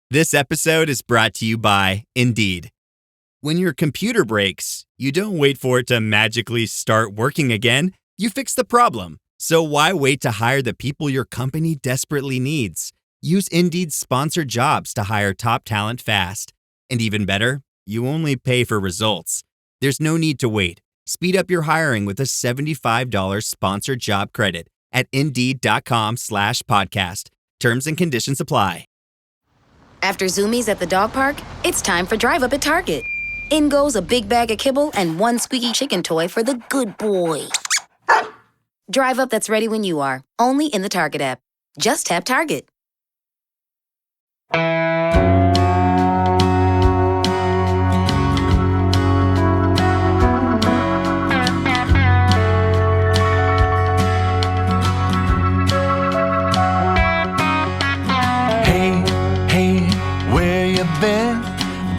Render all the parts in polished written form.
This episode is brought to you by Indeed. When your computer breaks, you don't wait for it to magically start working again. You fix the problem. So why wait to hire the people your company desperately needs? Use Indeed's sponsored jobs to hire top talent fast. And even better, you only pay for results. There's no need to wait. Speed up your hiring with a $75 sponsored job credit at Indeed.com/podcast. Terms and conditions apply. After Zoomies at the dog park, it's time for Drive Up at Target. In goes a big bag of kibble and one squeaky chicken toy for the good boy. Drive Up that's ready when you are, only in the Target app. Just tap Target.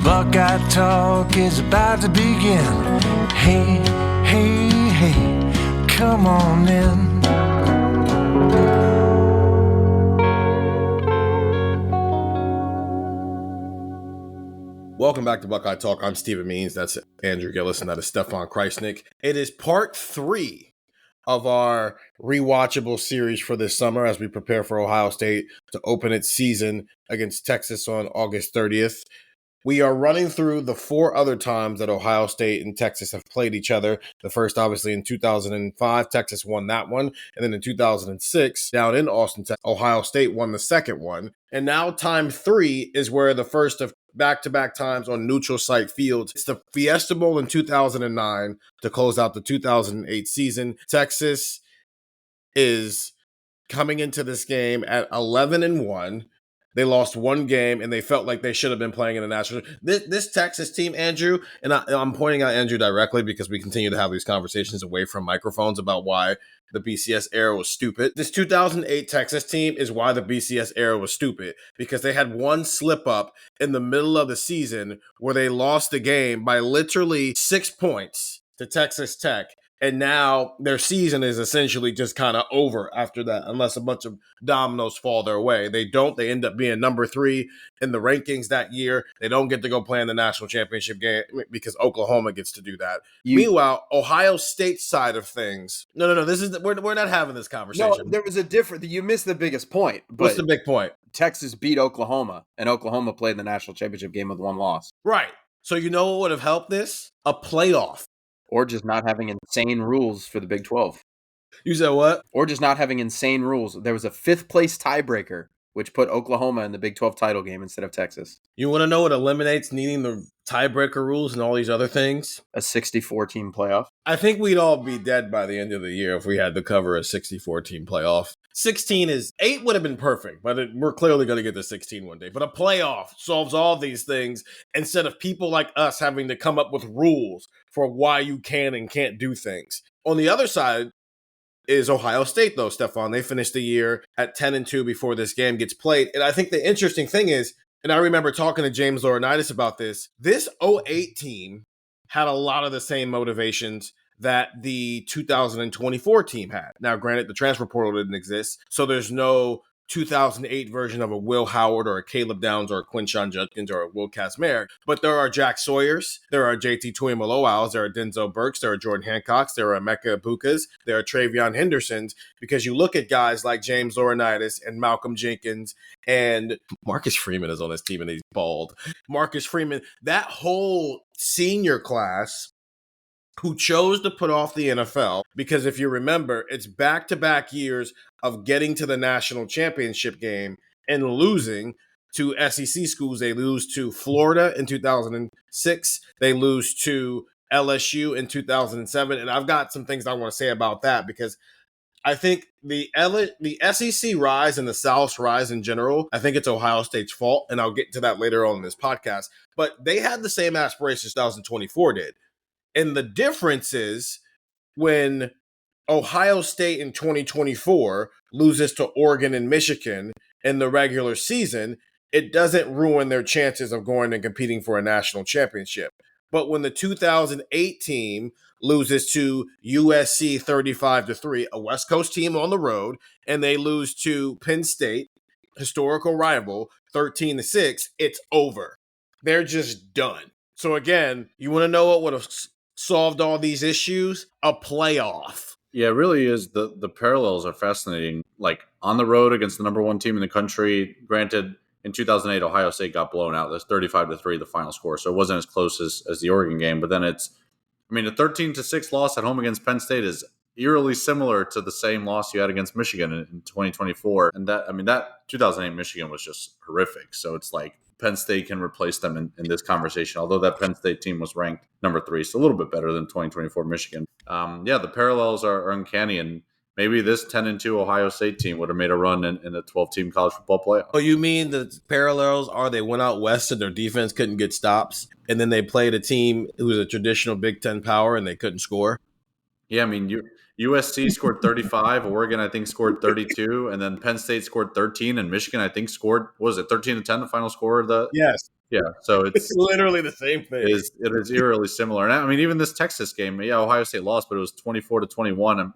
Buckeye Talk is about to begin. Hey, hey, hey, come on in. Welcome back to Buckeye Talk. I'm Stephen Means. That's Andrew Gillis, and that is Stefan Krajisnik. It is part 3 of our rewatchable series for this summer as we prepare for Ohio State to open its season against Texas on August 30th. We are running through the 4 other times that Ohio State and Texas have played each other. The first, obviously, in 2005, Texas won that one. And then in 2006, down in Austin, Ohio State won the second one. And now time 3 is where the first of back-to-back times on neutral site fields. It's the Fiesta Bowl in 2009 to close out the 2008 season. Texas is coming into this game at 11-1. They lost one game, and they felt like they should have been playing in the national. This Texas team, Andrew, and I'm pointing out Andrew directly because we continue to have these conversations away from microphones about why the BCS era was stupid. This 2008 Texas team is why the BCS era was stupid, because they had one slip up in the middle of the season where they lost the game by literally 6 points to Texas Tech. And now their season is essentially just kind of over after that, unless a bunch of dominoes fall their way. They don't. They end up being number 3 in the rankings that year. They don't get to go play in the national championship game because Oklahoma gets to do that. Meanwhile, Ohio State side of things. No. This is we're not having this conversation. No, there was a different. You missed the biggest point. What's the big point? Texas beat Oklahoma, and Oklahoma played in the national championship game with 1 loss. Right. So you know what would have helped this? A playoff. Or just not having insane rules for the Big 12. You said what? Or just not having insane rules. There was a 5th place tiebreaker, which put Oklahoma in the Big 12 title game instead of Texas. You want to know what eliminates needing the tiebreaker rules and all these other things? A 64-team playoff. I think we'd all be dead by the end of the year if we had to cover a 64-team playoff. 8 would have been perfect, but we're clearly going to get to 16 one day. But a playoff solves all these things instead of people like us having to come up with rules for why you can and can't do things. On the other side is Ohio State, though, Stefan. They finished the year at 10-2 before this game gets played. And I think the interesting thing is, and I remember talking to James Laurinaitis about this 08 team had a lot of the same motivations that the 2024 team had. Now, granted, the transfer portal didn't exist, so there's no 2008 version of a Will Howard or a Caleb Downs or a Quinshon Judkins or a Will Kazmarek, but there are Jack Sawyers, there are JT Tuimoloau's, there are Denzel Burks, there are Jordan Hancocks, there are Emeka Ibukas, there are Travion Hendersons, because you look at guys like James Laurinaitis and Malcolm Jenkins, and Marcus Freeman is on this team and he's bald. Marcus Freeman, that whole senior class who chose to put off the NFL, because if you remember, it's back-to-back years of getting to the national championship game and losing to SEC schools. They lose to Florida in 2006. They lose to LSU in 2007. And I've got some things I want to say about that, because I think the SEC rise and the South's rise in general, I think it's Ohio State's fault, and I'll get to that later on in this podcast. But they had the same aspirations 2024 did. And the difference is when Ohio State in 2024 loses to Oregon and Michigan in the regular season, it doesn't ruin their chances of going and competing for a national championship. But when the 2008 team loses to USC 35-3, a West Coast team on the road, and they lose to Penn State historical rival 13-6, it's over. They're just done. So again, you want to know what would have solved all these issues? A playoff. Yeah, it really is. The parallels are fascinating. Like on the road against the number one team in the country. Granted, in 2008, Ohio State got blown out. That's 35-3, the final score. So it wasn't as close as the Oregon game. But then a 13-6 loss at home against Penn State is eerily similar to the same loss you had against Michigan in 2024. And that 2008 Michigan was just horrific. So it's like Penn State can replace them in this conversation, although that Penn State team was ranked number 3, so a little bit better than 2024 Michigan. The parallels are uncanny, and maybe this 10-2 Ohio State team would have made a run in a 12-team college football playoff. Oh, you mean the parallels are they went out west and their defense couldn't get stops, and then they played a team who was a traditional Big Ten power and they couldn't score? Yeah, USC scored 35, Oregon I think scored 32, and then Penn State scored 13, and Michigan I think scored, what was it, 13-10, the final score of the Yes. Yeah, so it's literally the same thing. It is eerily similar. And even this Texas game, Ohio State lost, but it was 24-21, and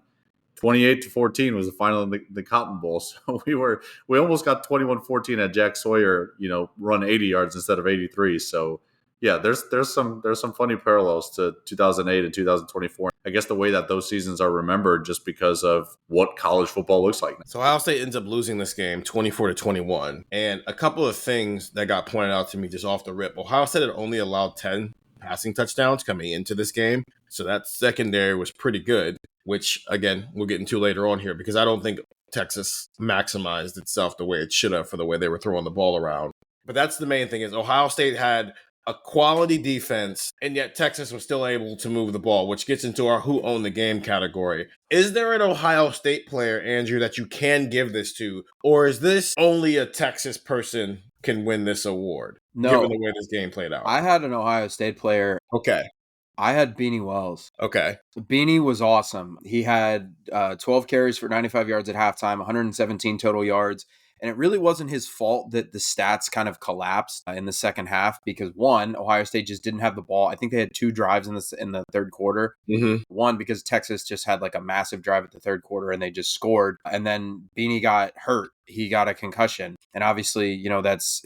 28-14 was the final in the Cotton Bowl. So we almost got 21-14 at Jack Sawyer, run 80 yards instead of 83. So yeah, there's some funny parallels to 2008 and 2024. I guess the way that those seasons are remembered just because of what college football looks like. So Ohio State ends up losing this game 24-21. And a couple of things that got pointed out to me just off the rip. Ohio State had only allowed 10 passing touchdowns coming into this game. So that secondary was pretty good, which, again, we'll get into later on here because I don't think Texas maximized itself the way it should have for the way they were throwing the ball around. But that's the main thing is Ohio State had a quality defense, and yet Texas was still able to move the ball, which gets into our who owned the game category. Is there an Ohio State player, Andrew, that you can give this to, or is this only a Texas person can win this award, given the way this game played out? I had an Ohio State player. Okay. I had Beanie Wells. Okay. Beanie was awesome. He had 12 carries for 95 yards at halftime, 117 total yards. And it really wasn't his fault that the stats kind of collapsed in the second half because, one, Ohio State just didn't have the ball. I think they had 2 drives in the third quarter. Mm-hmm. One, because Texas just had like a massive drive at the third quarter and they just scored. And then Beanie got hurt. He got a concussion. And obviously, that's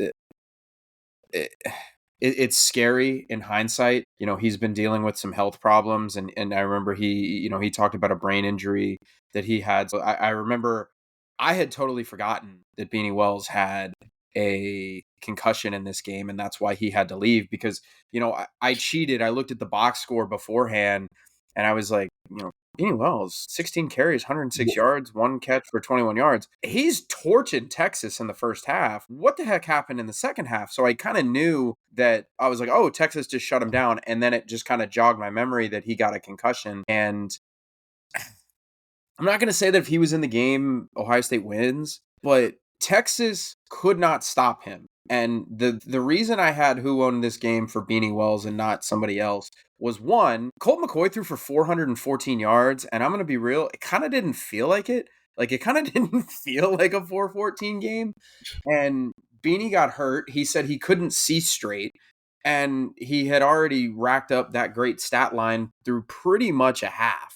it's scary in hindsight. He's been dealing with some health problems. And I remember he talked about a brain injury that he had. So I remember I had totally forgotten that Beanie Wells had a concussion in this game, and that's why he had to leave because, I cheated. I looked at the box score beforehand, and I was like, Beanie Wells, 16 carries, 106 yards, 1 catch for 21 yards. He's torching Texas in the first half. What the heck happened in the second half? So I kind of knew that I was like, oh, Texas just shut him down, and then it just kind of jogged my memory that he got a concussion, and I'm not going to say that if he was in the game, Ohio State wins, but Texas could not stop him. And the reason I had who won this game for Beanie Wells and not somebody else was, one, Colt McCoy threw for 414 yards, and I'm going to be real, it kind of didn't feel like it. Like, it kind of didn't feel like a 414 game. And Beanie got hurt. He said he couldn't see straight, and he had already racked up that great stat line through pretty much a half.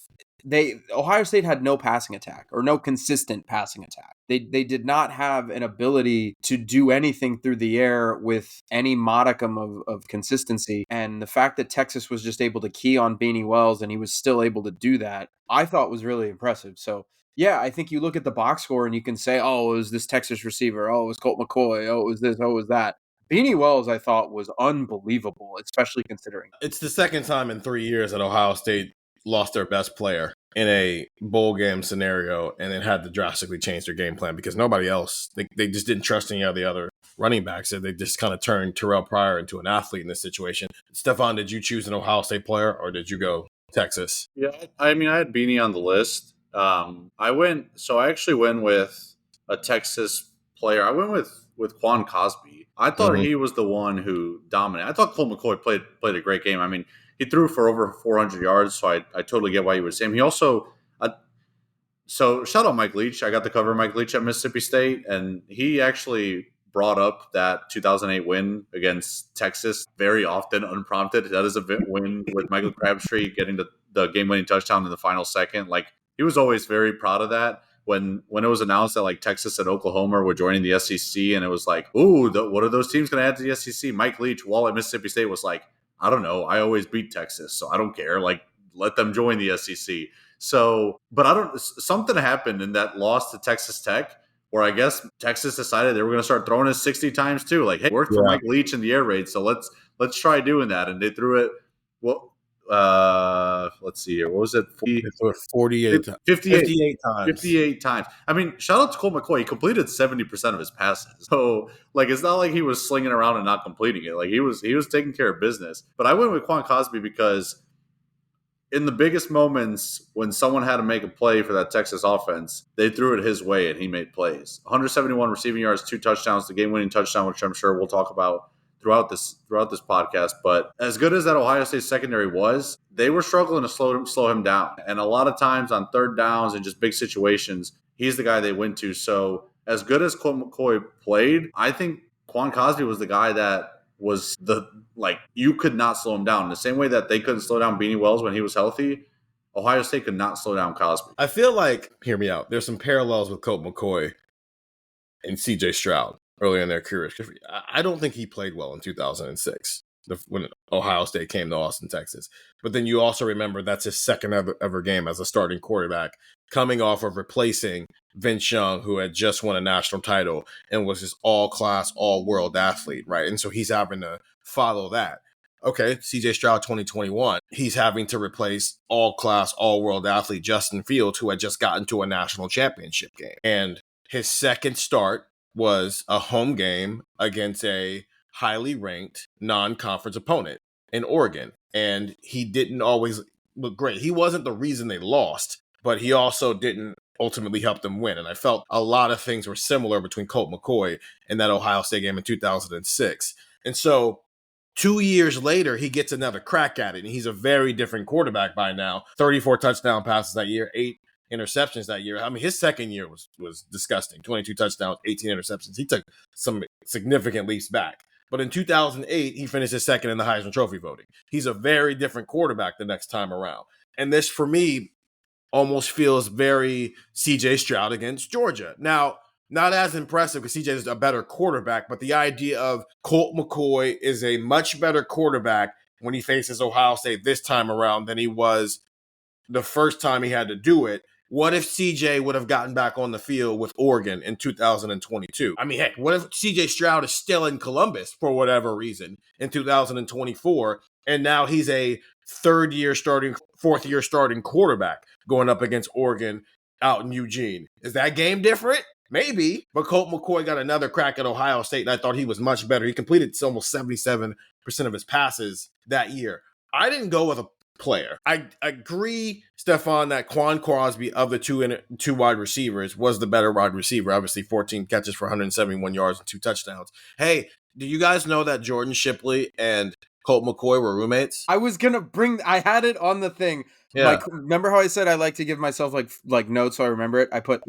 Ohio State had no passing attack or no consistent passing attack. They did not have an ability to do anything through the air with any modicum of consistency. And the fact that Texas was just able to key on Beanie Wells and he was still able to do that, I thought was really impressive. So yeah, I think you look at the box score and you can say, oh, it was this Texas receiver. Oh, it was Colt McCoy. Oh, it was this. Oh, it was that. Beanie Wells, I thought, was unbelievable, especially considering. It's the second time in 3 years that Ohio State lost their best player in a bowl game scenario and then had to drastically change their game plan because nobody else, they just didn't trust any of the other running backs. So they just kind of turned Terrell Pryor into an athlete in this situation. Stefan, did you choose an Ohio State player or did you go Texas? Yeah, I had Beanie on the list. I actually went with a Texas player. I went with Quan Cosby. I thought he was the one who dominated. I thought Colt McCoy played a great game. He threw for over 400 yards, so I totally get why you would say him. He also, so shout out Mike Leach. I got to cover Mike Leach at Mississippi State, and he actually brought up that 2008 win against Texas very often, unprompted. That is a win with Michael Crabtree getting the game-winning touchdown in the final second. Like, he was always very proud of that. when it was announced that like Texas and Oklahoma were joining the SEC, and it was like, ooh, what are those teams going to add to the SEC? Mike Leach, while at Mississippi State, was like, I don't know. I always beat Texas, so I don't care. Like, let them join the SEC. So, but something happened in that loss to Texas Tech where I guess Texas decided they were going to start throwing it 60 times too. Like, hey, it worked for Mike Leach in the air raid, so let's try doing that. And they threw it. Well, let's see here. What was it? 48 times. 58 times. I mean, shout out to Colt McCoy. He completed 70% of his passes. So, like, it's not like he was slinging around and not completing it. Like, he was taking care of business. But I went with Quan Cosby because in the biggest moments when someone had to make a play for that Texas offense, they threw it his way and he made plays. 171 receiving yards, 2 touchdowns, the game-winning touchdown, which I'm sure we'll talk about throughout this podcast. But as good as that Ohio State secondary was, they were struggling to slow him down. And a lot of times on third downs and just big situations, he's the guy they went to. So as good as Colt McCoy played, I think Quan Cosby was the guy that was you could not slow him down. In the same way that they couldn't slow down Beanie Wells when he was healthy, Ohio State could not slow down Cosby. I feel like, hear me out, there's some parallels with Colt McCoy and CJ Stroud earlier in their careers. I don't think he played well in 2006 when Ohio State came to Austin, Texas. But then you also remember that's his second ever game as a starting quarterback, coming off of replacing Vince Young, who had just won a national title and was this all-class, all-world athlete, right? And so he's having to follow that. Okay, CJ Stroud 2021, he's having to replace all-class, all-world athlete Justin Fields, who had just gotten to a national championship game. And his second start was a home game against a highly ranked non-conference opponent in Oregon. And he didn't always look great. He wasn't the reason they lost, but he also didn't ultimately help them win. And I felt a lot of things were similar between Colt McCoy and that Ohio State game in 2006. And so 2 years later, he gets another crack at it. And he's a very different quarterback by now. 34 touchdown passes that year, 8 interceptions that year. I mean, his second year was disgusting. 22 touchdowns, 18 interceptions. He took some significant leaps back. But in 2008, he finished his second in the Heisman Trophy voting. He's a very different quarterback the next time around. And this, for me, almost feels very CJ Stroud against Georgia. Now, not as impressive because CJ is a better quarterback, but the idea of Colt McCoy is a much better quarterback when he faces Ohio State this time around than he was the first time he had to do it. What if CJ would have gotten back on the field with Oregon in 2022? I mean, heck, what if CJ Stroud is still in Columbus for whatever reason in 2024, and now he's a fourth year starting quarterback going up against Oregon out in Eugene? Is that game different? Maybe, but Colt McCoy got another crack at Ohio State, and I thought he was much better. He completed almost 77% of his passes that year. I didn't go with a player. I agree, Stefan, that Quan Cosby of the two wide receivers was the better wide receiver. Obviously, 14 catches for 171 yards and 2 touchdowns. Hey, do you guys know that Jordan Shipley and Colt McCoy were roommates? I was gonna I had it on the thing. Yeah. Remember how I said I like to give myself like notes so I remember it? I put,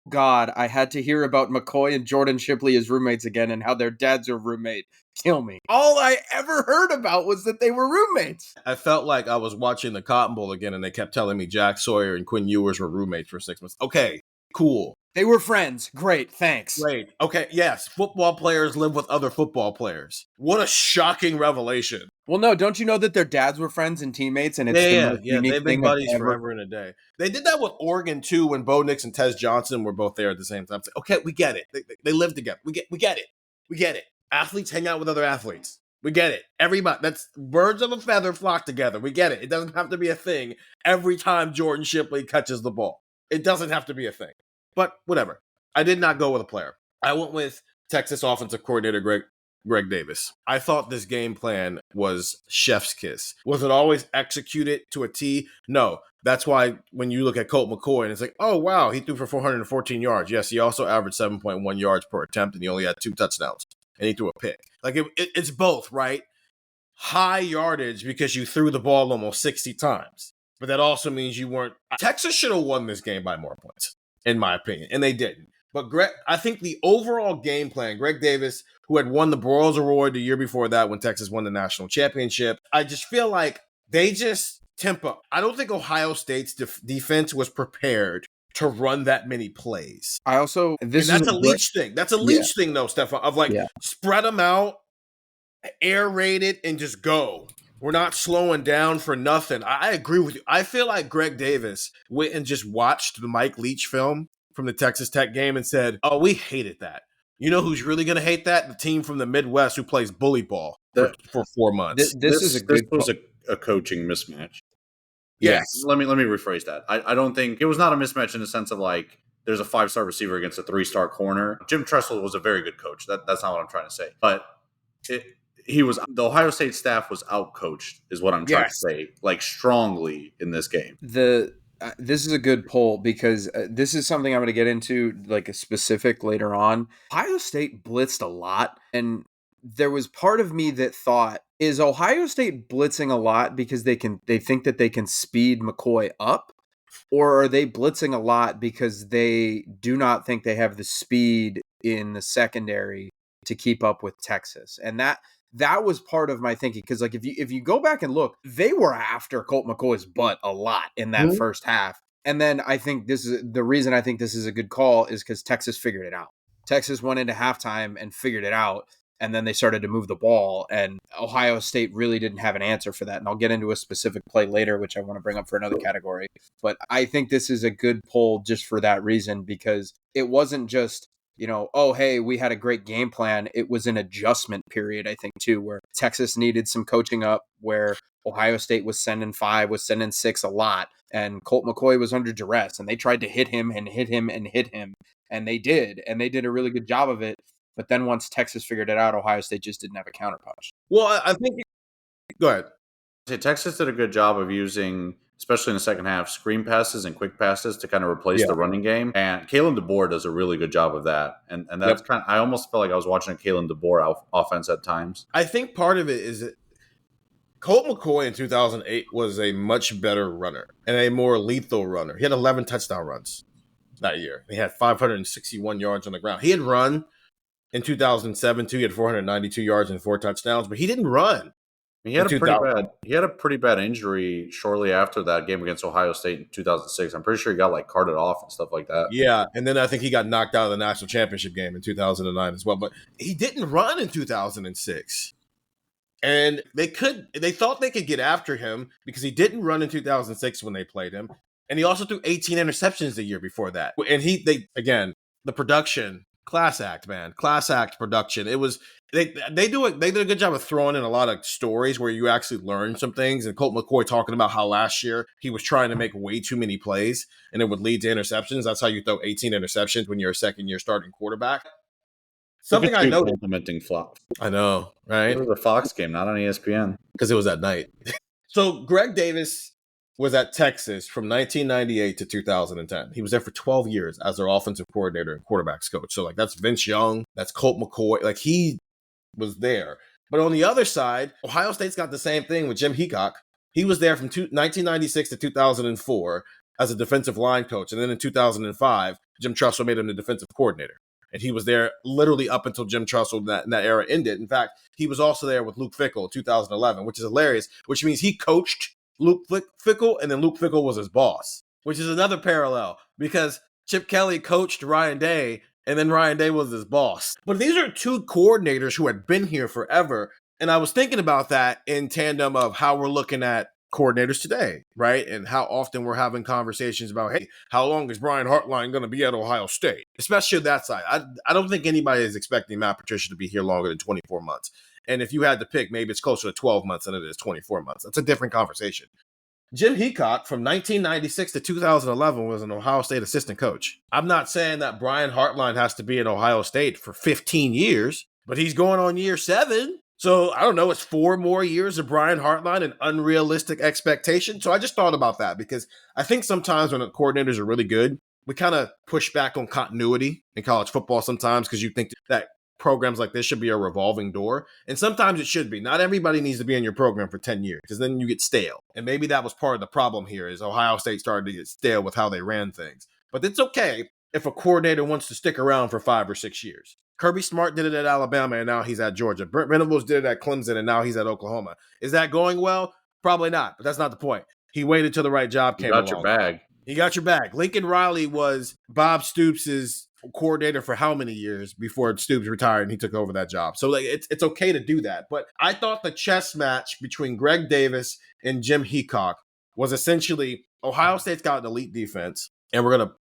God, I had to hear about McCoy and Jordan Shipley as roommates again and how their dads are roommate. Kill me. All I ever heard about was that they were roommates. I felt like I was watching the Cotton Bowl again, and they kept telling me Jack Sawyer and Quinn Ewers were roommates for 6 months. Okay, cool. They were friends. Great, thanks. Great. Okay, yes, football players live with other football players. What a shocking revelation. Well, no, don't you know that their dads were friends and teammates? And it's the most unique they've been thing buddies ever. forever and a day. They did that with Oregon too when Bo Nix and Tez Johnson were both there at the same time. It's like, okay, we get it. They live together. We get it. We get it. Athletes hang out with other athletes. We get it. Everybody, that's birds of a feather flock together. We get it. It doesn't have to be a thing every time Jordan Shipley catches the ball. It doesn't have to be a thing. But whatever. I did not go with a player. I went with Texas offensive coordinator Greg Davis. I thought this game plan was chef's kiss. Was it always executed to a T? No. That's why when you look at Colt McCoy and it's like, oh, wow, he threw for 414 yards. Yes, he also averaged 7.1 yards per attempt, and he only had 2 touchdowns, and he threw a pick. Like, it's both, right? High yardage because you threw the ball almost 60 times. But that also means you weren't – Texas should have won this game by more points, in my opinion, and they didn't. But I think the overall game plan, Greg Davis, who had won the Broyles Award the year before that when Texas won the national championship, I just feel like they just tempo. I don't think Ohio State's defense was prepared to run that many plays. I also And that's a Leach thing. That's a Leach thing, though, Stefan, of like spread them out, air raid it, and just go. We're not slowing down for nothing. I agree with you. I feel like Greg Davis went and just watched the Mike Leach film from the Texas Tech game and said, "Oh, we hated that." You know who's really going to hate that? The team from the Midwest who plays bully ball for 4 months. This was a coaching mismatch. Yes. Let me rephrase that. I don't think it was not a mismatch in the sense of like there's a 5-star receiver against a 3-star corner. Jim Tressel was a very good coach. That's not what I'm trying to say. But the Ohio State staff was outcoached, is what I'm trying to say, like strongly in this game. This is a good poll because this is something I'm going to get into like a specific later on. Ohio State blitzed a lot, and there was part of me that thought, is Ohio State blitzing a lot because they think that they can speed McCoy up, or are they blitzing a lot because they do not think they have the speed in the secondary to keep up with Texas? And that was part of my thinking, because like if you go back and look, they were after Colt McCoy's butt a lot in that first half. And then I think this is the reason I think this is a good call is because Texas figured it out. Texas went into halftime and figured it out, and then they started to move the ball, and Ohio State really didn't have an answer for that. And I'll get into a specific play later, which I want to bring up for another category. But I think this is a good poll just for that reason, because it wasn't just, oh, hey, we had a great game plan. It was an adjustment period, I think, too, where Texas needed some coaching up, where Ohio State was sending 5, was sending 6 a lot, and Colt McCoy was under duress, and they tried to hit him and hit him and hit him, and they did a really good job of it. But then once Texas figured it out, Ohio State just didn't have a counterpunch. Well, I think – go ahead. Texas did a good job of using, especially in the second half, screen passes and quick passes to kind of replace the running game. And Kalen DeBoer does a really good job of that. And that's kind of – I almost felt like I was watching a Kalen DeBoer offense at times. I think part of it is that Colt McCoy in 2008 was a much better runner and a more lethal runner. He had 11 touchdown runs that year. He had 561 yards on the ground. He had run – in 2007, too, he had 492 yards and 4 touchdowns, but he didn't run. He had a pretty bad injury shortly after that game against Ohio State in 2006. I'm pretty sure he got like carted off and stuff like that. Yeah, and then I think he got knocked out of the national championship game in 2009 as well. But he didn't run in 2006. And they thought they could get after him because he didn't run in 2006 when they played him. And he also threw 18 interceptions the year before that. And the production, class act, man. Class act production. It was they did a good job of throwing in a lot of stories where you actually learn some things. And Colt McCoy talking about how last year he was trying to make way too many plays and it would lead to interceptions. That's how you throw 18 interceptions when you're a second-year starting quarterback. Something I noticed. Implementing flop. I know, right? It was a Fox game, not on ESPN. Because it was at night. So Greg Davis was at Texas from 1998 to 2010. He was there for 12 years as their offensive coordinator and quarterbacks coach. So, like, that's Vince Young. That's Colt McCoy. Like, he was there. But on the other side, Ohio State's got the same thing with Jim Heacock. He was there from 1996 to 2004 as a defensive line coach. And then in 2005, Jim Tressel made him the defensive coordinator. And he was there literally up until Jim Tressel in that era ended. In fact, he was also there with Luke Fickell in 2011, which is hilarious, which means he coached Luke Fickell, and then Luke Fickell was his boss, which is another parallel because Chip Kelly coached Ryan Day, and then Ryan Day was his boss. But these are two coordinators who had been here forever, and I was thinking about that in tandem of how we're looking at coordinators today, right? And how often we're having conversations about, hey, how long is Brian Hartline going to be at Ohio State? Especially that side. I don't think anybody is expecting Matt Patricia to be here longer than 24 months. And if you had to pick, maybe it's closer to 12 months than it is 24 months. That's a different conversation. Jim Heacock from 1996 to 2011 was an Ohio State assistant coach. I'm not saying that Brian Hartline has to be at Ohio State for 15 years, but he's going on year 7. So I don't know, it's 4 more years of Brian Hartline, an unrealistic expectation. So I just thought about that because I think sometimes when the coordinators are really good, we kind of push back on continuity in college football sometimes because you think that programs like this should be a revolving door. And sometimes it should be. Not everybody needs to be in your program for 10 years because then you get stale. And maybe that was part of the problem here is Ohio State started to get stale with how they ran things. But it's okay if a coordinator wants to stick around for 5 or 6 years. Kirby Smart did it at Alabama, and now he's at Georgia. Brent Venables did it at Clemson, and now he's at Oklahoma. Is that going well? Probably not, but that's not the point. He waited till the right job came along. You got your bag. He got your back. Lincoln Riley was Bob Stoops' coordinator for how many years before Stoops retired and he took over that job. So like it's okay to do that. But I thought the chess match between Greg Davis and Jim Heacock was essentially Ohio State's got an elite defense, and we're going to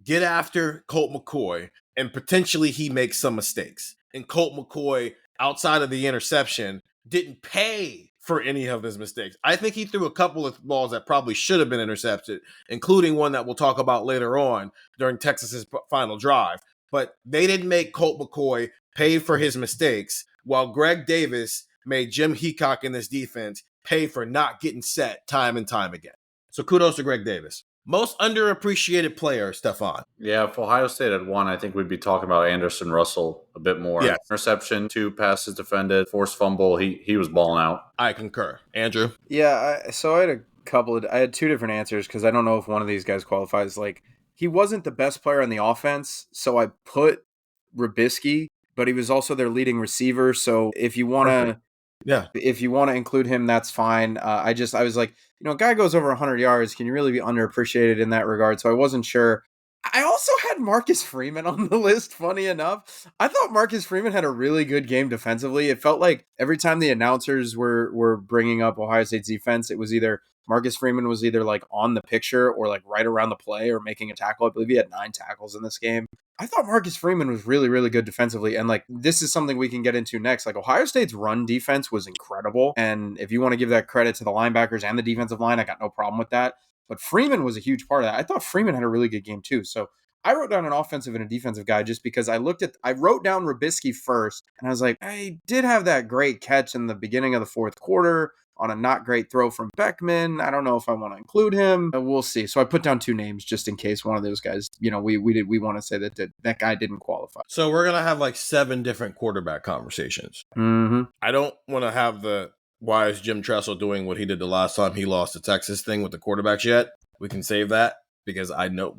get after Colt McCoy, and potentially he makes some mistakes. And Colt McCoy, outside of the interception, didn't pay for any of his mistakes. I think he threw a couple of balls that probably should have been intercepted, including one that we'll talk about later on during Texas's final drive. But they didn't make Colt McCoy pay for his mistakes, while Greg Davis made Jim Heacock in this defense pay for not getting set time and time again. So kudos to Greg Davis. Most underappreciated player, Stefan. Yeah, if Ohio State had won, I think we'd be talking about Anderson Russell a bit more. Yes. Interception, 2 passes defended, forced fumble. He was balling out. I concur. Andrew? Yeah, so I had 2 different answers because I don't know if one of these guys qualifies. Like, he wasn't the best player on the offense, so I put Rubisky, but he was also their leading receiver. So if you want to include him, that's fine. I was like, a guy goes over 100 yards. Can you really be underappreciated in that regard? So I wasn't sure. I also had Marcus Freeman on the list, funny enough. I thought Marcus Freeman had a really good game defensively. It felt like every time the announcers were bringing up Ohio State's defense, it was either Marcus Freeman was either like on the picture or like right around the play or making a tackle. I believe he had 9 tackles in this game. I thought Marcus Freeman was really, really good defensively. And like, this is something we can get into next. Like, Ohio State's run defense was incredible. And if you want to give that credit to the linebackers and the defensive line, I got no problem with that. But Freeman was a huge part of that. I thought Freeman had a really good game too. So I wrote down an offensive and a defensive guy just because I wrote down Rubisky first, and I was like, I did have that great catch in the beginning of the 4th quarter on a not great throw from Beckman. I don't know if I want to include him. We'll see. So I put down 2 names just in case one of those guys, we want to say that guy didn't qualify. So we're going to have like 7 different quarterback conversations. Mm-hmm. I don't want to have the why is Jim Tressel doing what he did the last time he lost to Texas thing with the quarterbacks yet. We can save that because I know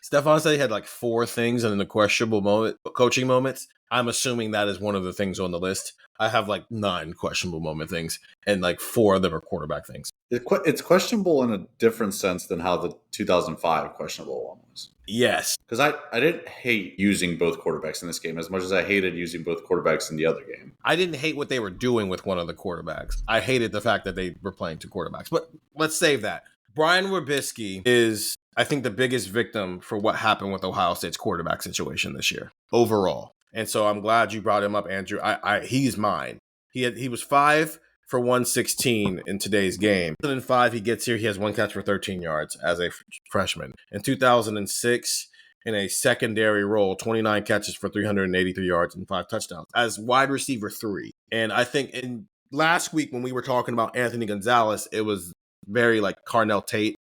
Stefan said he had like 4 things in the questionable coaching moments. I'm assuming that is one of the things on the list. I have like 9 questionable moment things, and like 4 of them are quarterback things. It's questionable in a different sense than how the 2005 questionable one was. Yes. Because I didn't hate using both quarterbacks in this game as much as I hated using both quarterbacks in the other game. I didn't hate what they were doing with one of the quarterbacks. I hated the fact that they were playing 2 quarterbacks. But let's save that. Brian Rubisky is, I think, the biggest victim for what happened with Ohio State's quarterback situation this year overall. And so I'm glad you brought him up, Andrew. He's mine. He was 5 for 116 in today's game. In 2005, he gets here. He has 1 catch for 13 yards as a freshman. In 2006, in a secondary role, 29 catches for 383 yards and 5 touchdowns as wide receiver 3. And I think in last week when we were talking about Anthony Gonzalez, it was very like Carnell Tate.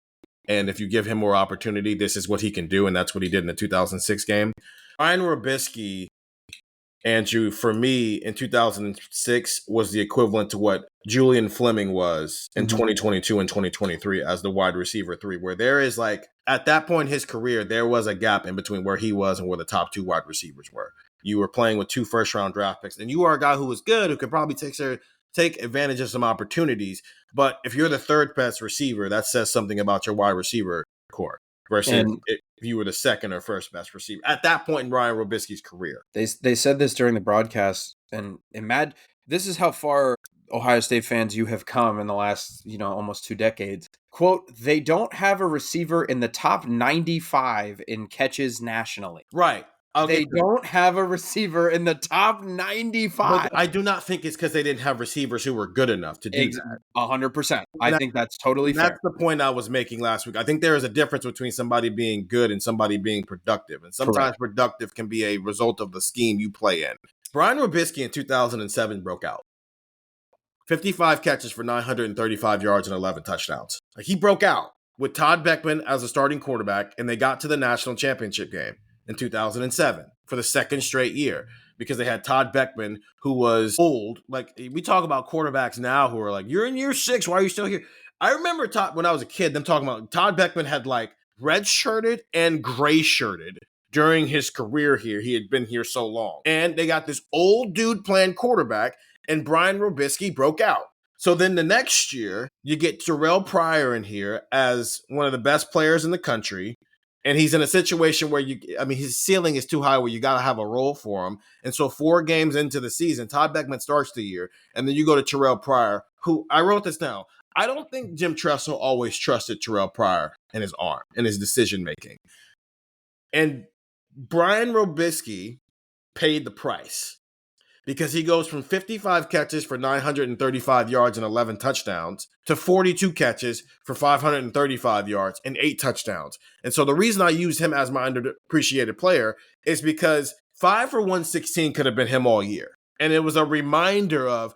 And if you give him more opportunity, this is what he can do. And that's what he did in the 2006 game. Brian Rubisky, Andrew, for me in 2006 was the equivalent to what Julian Fleming was in 2022 and 2023 as the wide receiver 3, where there is like, at that point in his career, there was a gap in between where he was and where the top 2 wide receivers were. You were playing with 2 first-round draft picks, and you are a guy who was good, who could probably take advantage of some opportunities. But if you're the 3rd best receiver, that says something about your wide receiver core versus if you were the 2nd or 1st best receiver at that point in Brian Rubisky's career. They said this during the broadcast, and this is how far Ohio State fans you have come in the last, almost 2 decades. Quote, they don't have a receiver in the top 95 in catches nationally. Right. They don't have a receiver in the top 95. But I do not think it's because they didn't have receivers who were good enough to do that. 100%. I think that's totally fair. That's the point I was making last week. I think there is a difference between somebody being good and somebody being productive. And sometimes productive can be a result of the scheme you play in. Brian Rubisky in 2007 broke out. 55 catches for 935 yards and 11 touchdowns. Like, he broke out with Todd Beckman as a starting quarterback, and they got to the national championship game in 2007 for the 2nd straight year because they had Todd Beckman, who was old. Like, we talk about quarterbacks now who are like, you're in year 6. Why are you still here? I remember when I was a kid, them talking about Todd Beckman had like red shirted and gray shirted during his career here. He had been here so long. And they got this old dude playing quarterback, and Brian Rubisky broke out. So then the next year, you get Terrell Pryor in here as one of the best players in the country. And he's in a situation where his ceiling is too high where you got to have a role for him. And so 4 games into the season, Todd Beckman starts the year. And then you go to Terrell Pryor, who I wrote this down. I don't think Jim Tressel always trusted Terrell Pryor and his arm and his decision making. And Brian Robisky paid the price because he goes from 55 catches for 935 yards and 11 touchdowns to 42 catches for 535 yards and 8 touchdowns. And so the reason I use him as my underappreciated player is because 5 for 116 could have been him all year. And it was a reminder of,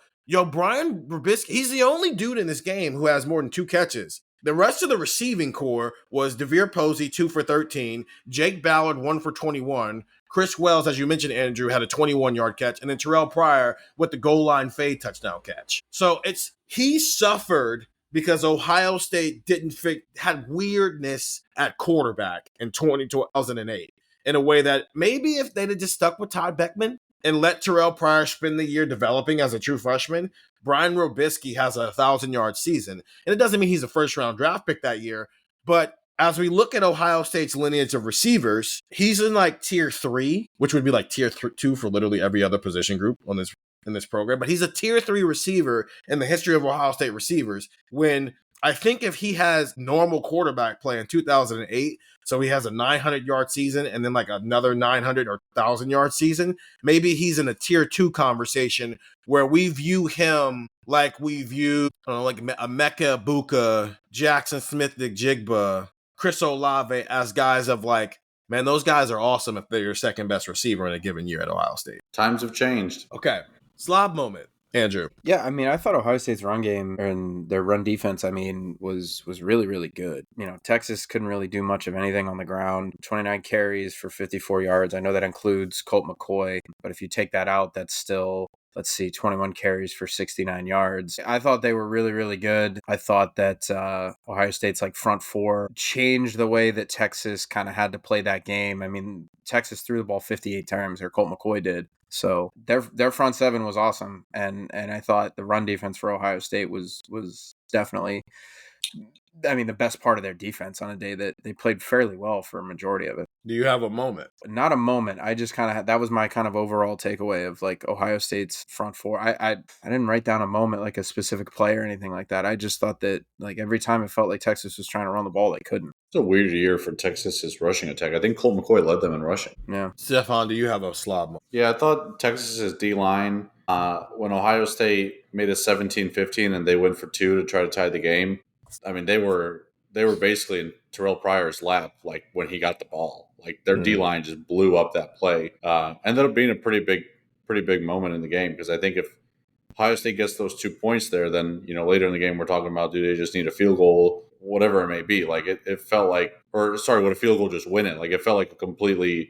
Brian Robisky, he's the only dude in this game who has more than 2 catches. The rest of the receiving core was DeVere Posey, 2 for 13, Jake Ballard, 1 for 21, Chris Wells, as you mentioned, Andrew, had a 21-yard catch, and then Terrell Pryor with the goal line fade touchdown catch. So he suffered because Ohio State had weirdness at quarterback in 2008 in a way that maybe if they'd have just stuck with Todd Beckman and let Terrell Pryor spend the year developing as a true freshman, Brian Robisky has a 1,000-yard season. And it doesn't mean he's a first-round draft pick that year, but as we look at Ohio State's lineage of receivers, he's in like tier 3, which would be like tier 2 for literally every other position group in this program. But he's a tier 3 receiver in the history of Ohio State receivers. When I think if he has normal quarterback play in 2008, so he has a 900-yard season and then like another 900 or 1,000-yard season, maybe he's in a tier 2 conversation where we view him like we view like a Mecca Ibuka, Jackson Smith-Njigba, Chris Olave as guys of like, man, those guys are awesome if they're your second best receiver in a given year at Ohio State. Times have changed. Okay. Slob moment. Andrew. Yeah, I mean, I thought Ohio State's run game and their run defense, was really, really good. Texas couldn't really do much of anything on the ground. 29 carries for 54 yards. I know that includes Colt McCoy, but if you take that out, that's still, 21 carries for 69 yards. I thought they were really, really good. I thought that Ohio State's front four changed the way that Texas kind of had to play that game. I mean, Texas threw the ball 58 times, or Colt McCoy did. So their front seven was awesome, and I thought the run defense for Ohio State was definitely, the best part of their defense on a day that they played fairly well for a majority of it. Do you have a moment? Not a moment. I just kind of that was my kind of overall takeaway of Ohio State's front four. I didn't write down a moment like a specific play or anything like that. I just thought that every time it felt like Texas was trying to run the ball, they couldn't. It's a weird year for Texas's rushing attack. I think Colt McCoy led them in rushing. Yeah. Stefan, do you have a slob moment? Yeah, I thought Texas's D-line, when Ohio State made a 17-15 and they went for 2 to try to tie the game, they were basically in Terrell Pryor's lap when he got the ball. Their D-line just blew up that play. Ended up being a pretty big moment in the game, because I think if Ohio State gets those 2 points there, then later in the game we're talking about, do they just need a field goal, whatever it may be. It felt like, would a field goal just win it? It felt like a completely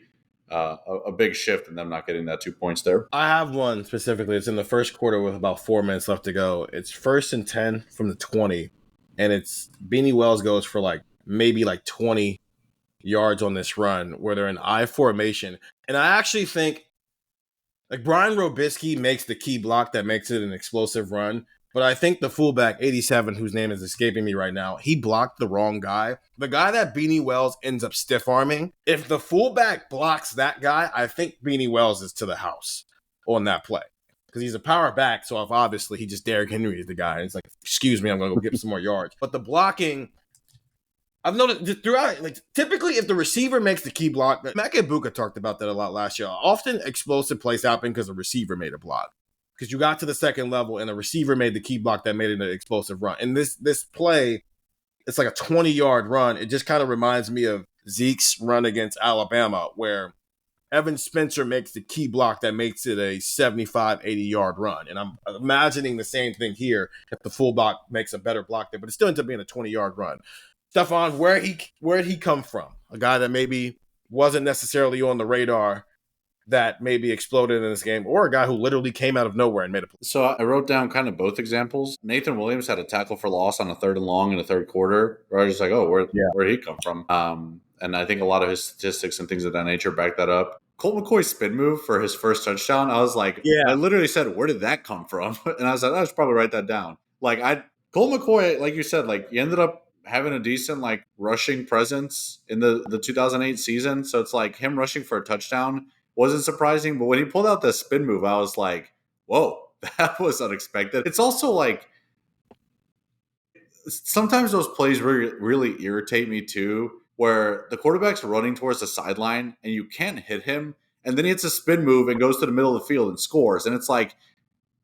a big shift in them not getting that 2 points there. I have one specifically. It's in the first quarter with about 4 minutes left to go. It's 1st and 10 from the 20, and it's Beanie Wells goes for maybe 20 yards on this run where they're in I formation. And I actually think Brian Robisky makes the key block that makes it an explosive run. But I think the fullback, 87, whose name is escaping me right now, he blocked the wrong guy. The guy that Beanie Wells ends up stiff-arming, if the fullback blocks that guy, I think Beanie Wells is to the house on that play. Because he's a power back, so if obviously he just Derrick Henry is the guy. And it's excuse me, I'm going to go get some more yards. But the blocking, I've noticed throughout, typically if the receiver makes the key block, Mecca Ibuka talked about that a lot last year. Often explosive plays happen because the receiver made a block. Because you got to the second level and the receiver made the key block that made it an explosive run. And this play, it's like a 20-yard run. It just kind of reminds me of Zeke's run against Alabama, where Evan Spencer makes the key block that makes it a 75, 80-yard run. And I'm imagining the same thing here if the fullback makes a better block there, but it still ends up being a 20-yard run. Stefan, where'd he come from? A guy that maybe wasn't necessarily on the radar that maybe exploded in this game, or a guy who literally came out of nowhere and made a play. So I wrote down kind of both examples. Nathan Williams had a tackle for loss on a 3rd and long in the third quarter, where I was just where'd he come from? And I think a lot of his statistics and things of that nature back that up. Colt McCoy's spin move for his first touchdown, I was I literally said, where did that come from? And I was like, I should probably write that down. Colt McCoy, like you said, like he ended up having a decent like rushing presence in the 2008 season. So it's like him rushing for a touchdown wasn't surprising, but when he pulled out the spin move, I was like, whoa, that was unexpected. It's also like sometimes those plays really irritate me too, where the quarterback's running towards the sideline and you can't hit him, and then he hits a spin move and goes to the middle of the field and scores. And it's like,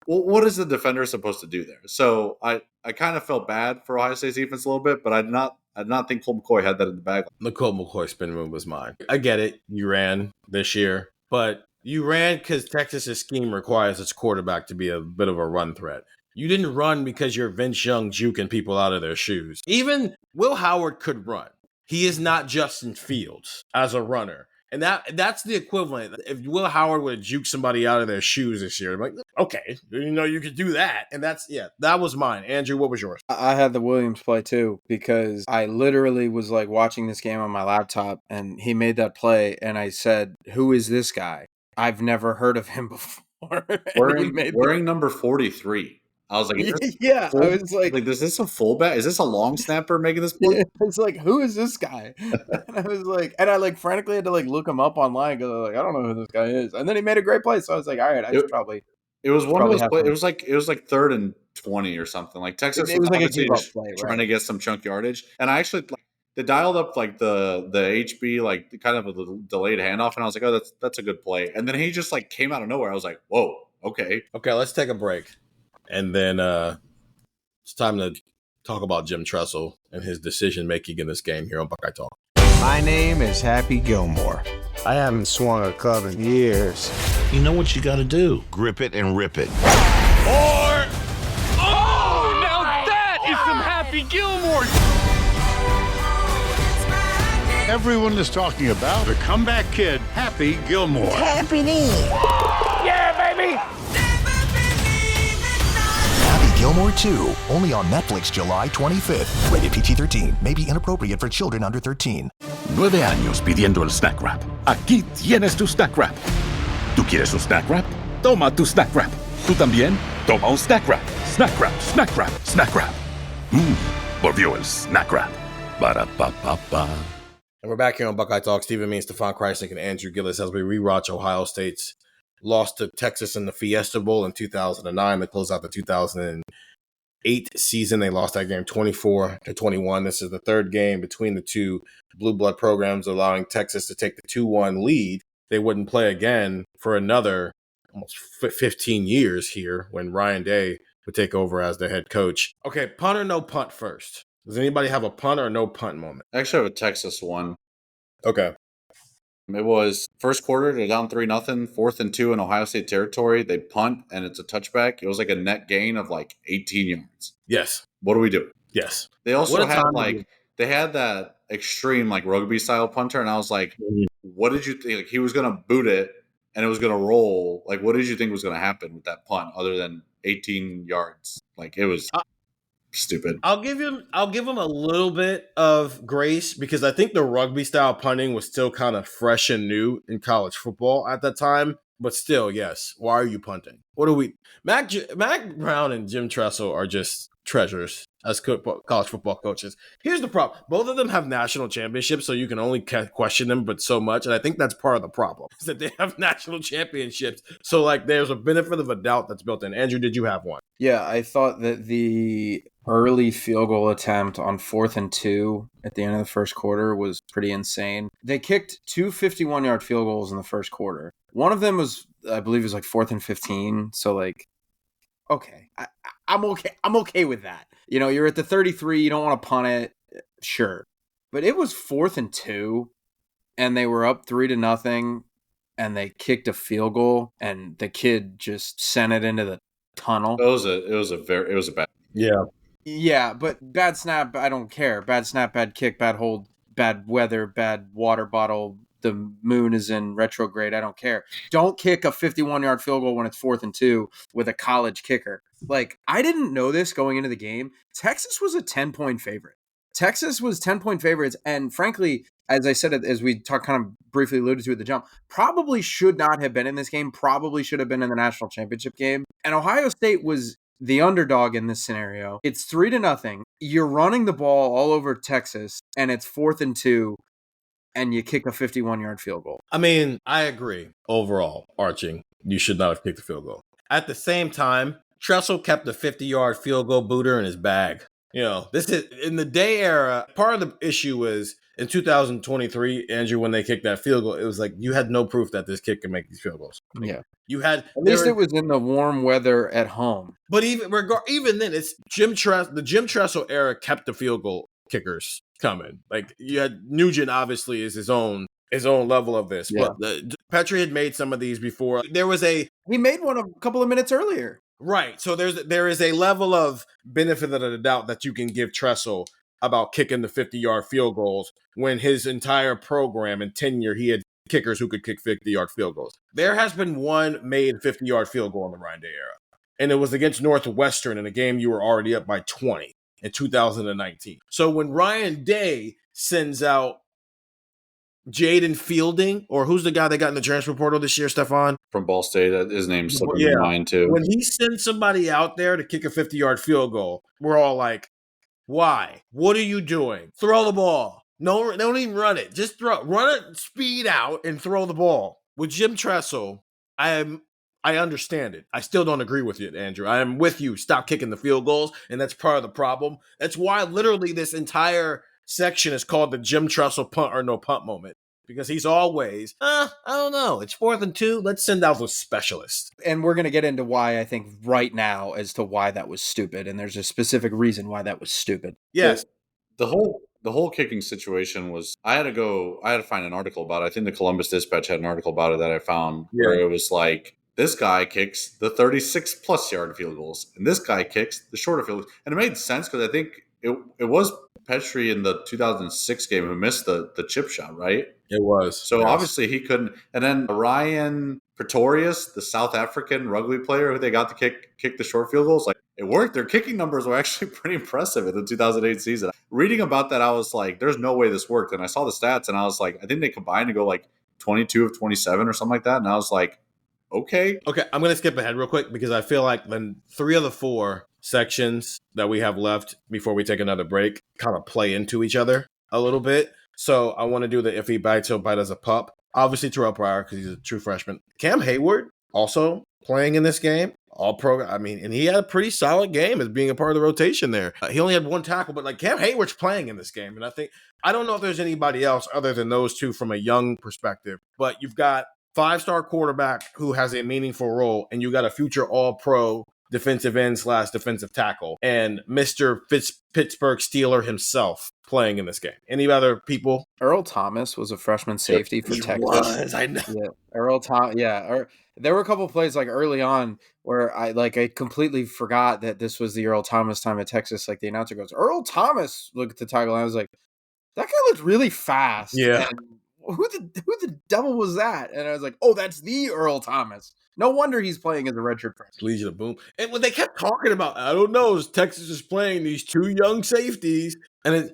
well, what is the defender supposed to do there? So I kind of felt bad for Ohio State's defense a little bit, but I did not think Colt McCoy had that in the bag. The Colt McCoy spin move was mine. I get it. You ran this year, but you ran because Texas's scheme requires its quarterback to be a bit of a run threat. You didn't run because you're Vince Young juking people out of their shoes. Even Will Howard could run. He is not Justin Fields as a runner. And that's the equivalent. If Will Howard would have juked somebody out of their shoes this year, I'm like, okay, you could do that. And that was mine. Andrew, what was yours? I had the Williams play too, because I literally was like watching this game on my laptop and he made that play and I said, who is this guy? I've never heard of him before. Wearing number 43. I was like, yeah, I was like, is this a fullback? Is this a long snapper making this play? It's like, who is this guy? And I was like, and I like frantically had to like look him up online because I was like, I don't know who this guy is. And then he made a great play, so I was like, all right, It was one of those plays. It was like 3rd and 20 or something. Like Texas was like a play, trying to get some chunk yardage, and I actually they dialed up like the HB like kind of a delayed handoff, and I was like, oh, that's a good play. And then he just like came out of nowhere. I was like, whoa, okay, let's take a break. And then it's time to talk about Jim Tressel and his decision-making in this game here on Buckeye Talk. My name is Happy Gilmore. I haven't swung a club in years. You know what you got to do. Grip it and rip it. Or... Oh, now that is some Happy Gilmore. Everyone is talking about the comeback kid, Happy Gilmore. Happy Knee. Yeah, baby. Gilmore 2, only on Netflix July 25th. Rated PG-13, may be inappropriate for children under 13. 9 años pidiendo el Snack Wrap. Aquí tienes tu Snack Wrap. ¿Tú quieres un Snack Wrap? Toma tu Snack Wrap. ¿Tú también? Toma un Snack Wrap. Snack Wrap, Snack Wrap, Snack Wrap. Volvió el Snack Wrap. Ba-da-ba-ba-ba. And we're back here on Buckeye Talk. Stephen Means, Stefan Krajisnik, and Andrew Gillis as we rewatch Ohio State's lost to Texas in the Fiesta Bowl in 2009. They closed out the 2008 season. They lost that game 24-21. This is the 3rd game between the two blue blood programs, allowing Texas to take the 2-1 lead. They wouldn't play again for another almost 15 years here when Ryan Day would take over as their head coach. Okay, punt or no punt first? Does anybody have a punt or no punt moment? I actually have a Texas one. Okay. It was first quarter, they're down 3-0, 4th and 2 in Ohio State territory. They punt, and it's a touchback. It was like a net gain of like 18 yards. Yes. What do we do? Yes. They also had they had that extreme like rugby style punter, and I was like, what did you think? Like, he was going to boot it, and it was going to roll. Like, what did you think was going to happen with that punt other than 18 yards? Like, it was stupid. I'll give him a little bit of grace because I think the rugby style punting was still kind of fresh and new in college football at that time. But still, yes. Why are you punting? What do we? Mac Brown and Jim Tressel are just treasures as college football coaches. Here's the problem. Both of them have national championships, so you can only question them but so much. And I think that's part of the problem is that they have national championships. So like there's a benefit of a doubt that's built in. Andrew, did you have one? Yeah, I thought that the early field goal attempt on 4th and 2 at the end of the first quarter was pretty insane. They kicked 2 51-yard field goals in the first quarter. One of them was, I believe, was like 4th and 15. So like, okay, I'm okay. I'm okay with that. You know, you're at the 33. You don't want to punt it. Sure. But it was 4th and 2 and they were up 3-0 and they kicked a field goal and the kid just sent it into the tunnel. It was a bad. Yeah. Yeah, but bad snap, I don't care. Bad snap, bad kick, bad hold, bad weather, bad water bottle. The moon is in retrograde. I don't care. Don't kick a 51-yard field goal when it's 4th and 2 with a college kicker. Like, I didn't know this going into the game. Texas was a 10-point favorite. Texas was 10-point favorites. And frankly, as I said, as we talked kind of briefly alluded to at the jump, probably should not have been in this game, probably should have been in the national championship game. And Ohio State was the underdog in this scenario. It's 3-0. You're running the ball all over Texas, and it's 4th and 2, and you kick a 51-yard field goal. I mean, I agree. Overall, Arching, you should not have kicked the field goal. At the same time, Tressel kept the 50-yard field goal booter in his bag. You know, this is in the Day era. Part of the issue was in 2023, Andrew, when they kicked that field goal, it was like you had no proof that this kid could make these field goals. Yeah. You had At least it was in the warm weather at home. But even then, it's the Jim Tressel era kept the field goal kickers coming. Like you had Nugent, obviously, is his own level of this. Yeah. But Petrie had made some of these before. He made one a couple of minutes earlier. Right. So there is a level of benefit of the doubt that you can give Tressel about kicking the 50-yard field goals when his entire program and tenure he had kickers who could kick 50-yard field goals. There has been one made 50-yard field goal in the Ryan Day era, and it was against Northwestern in a game you were already up by 20 in 2019. So when Ryan Day sends out Jaden Fielding, or who's the guy that got in the transfer portal this year, Stefan? From Ball State, his name's slipping in mind too. When he sends somebody out there to kick a 50-yard field goal, we're all like, why? What are you doing? Throw the ball. No, don't even run it. Just run it, speed out, and throw the ball. With Jim Tressel, I understand it. I still don't agree with you, Andrew. I am with you. Stop kicking the field goals, and that's part of the problem. That's why literally this entire section is called the Jim Tressel punt or no punt moment. Because he's always, I don't know. It's 4th and 2. Let's send out the specialist. And we're going to get into why I think right now as to why that was stupid. And there's a specific reason why that was stupid. Yes. The whole kicking situation was, I had to find an article about it. I think the Columbus Dispatch had an article about it that I found where it was like, this guy kicks the 36+ yard field goals, and this guy kicks the shorter field goals. And it made sense because I think it was Petrie in the 2006 game who missed the chip shot, right? It was. So obviously he couldn't. And then Ryan Pretorius, the South African rugby player who they got to kick the short field goals, like it worked. Their kicking numbers were actually pretty impressive in the 2008 season. Reading about that, I was like, there's no way this worked. And I saw the stats and I was like, I think they combined to go like 22 of 27 or something like that. And I was like, okay. I'm going to skip ahead real quick because I feel like then 3 of the 4 sections that we have left before we take another break kind of play into each other a little bit. So I want to do the if he bites, he'll bite as a pup. Obviously Terrell Pryor because he's a true freshman. Cam Hayward also playing in this game. All pro. I mean, and he had a pretty solid game as being a part of the rotation there. He only had 1 tackle, but like Cam Hayward's playing in this game. And I don't know if there's anybody else other than those two from a young perspective, but you've got 5-star quarterback who has a meaningful role, and you got a future all-pro defensive end / defensive tackle, and Mr. Pittsburgh Steeler himself playing in this game. Any other people? Earl Thomas was a freshman safety for Texas. I know. Yeah, Earl Thomas. Yeah, there were a couple of plays like early on where I completely forgot that this was the Earl Thomas time at Texas. Like the announcer goes, "Earl Thomas." Look at the tackle. And I was like, that guy looked really fast. Yeah. And who the devil was that? And I was like, oh, that's the Earl Thomas. No wonder he's playing as a redshirt freshman. Legion of Boom. And when they kept talking about, I don't know, Texas is playing these 2 young safeties. And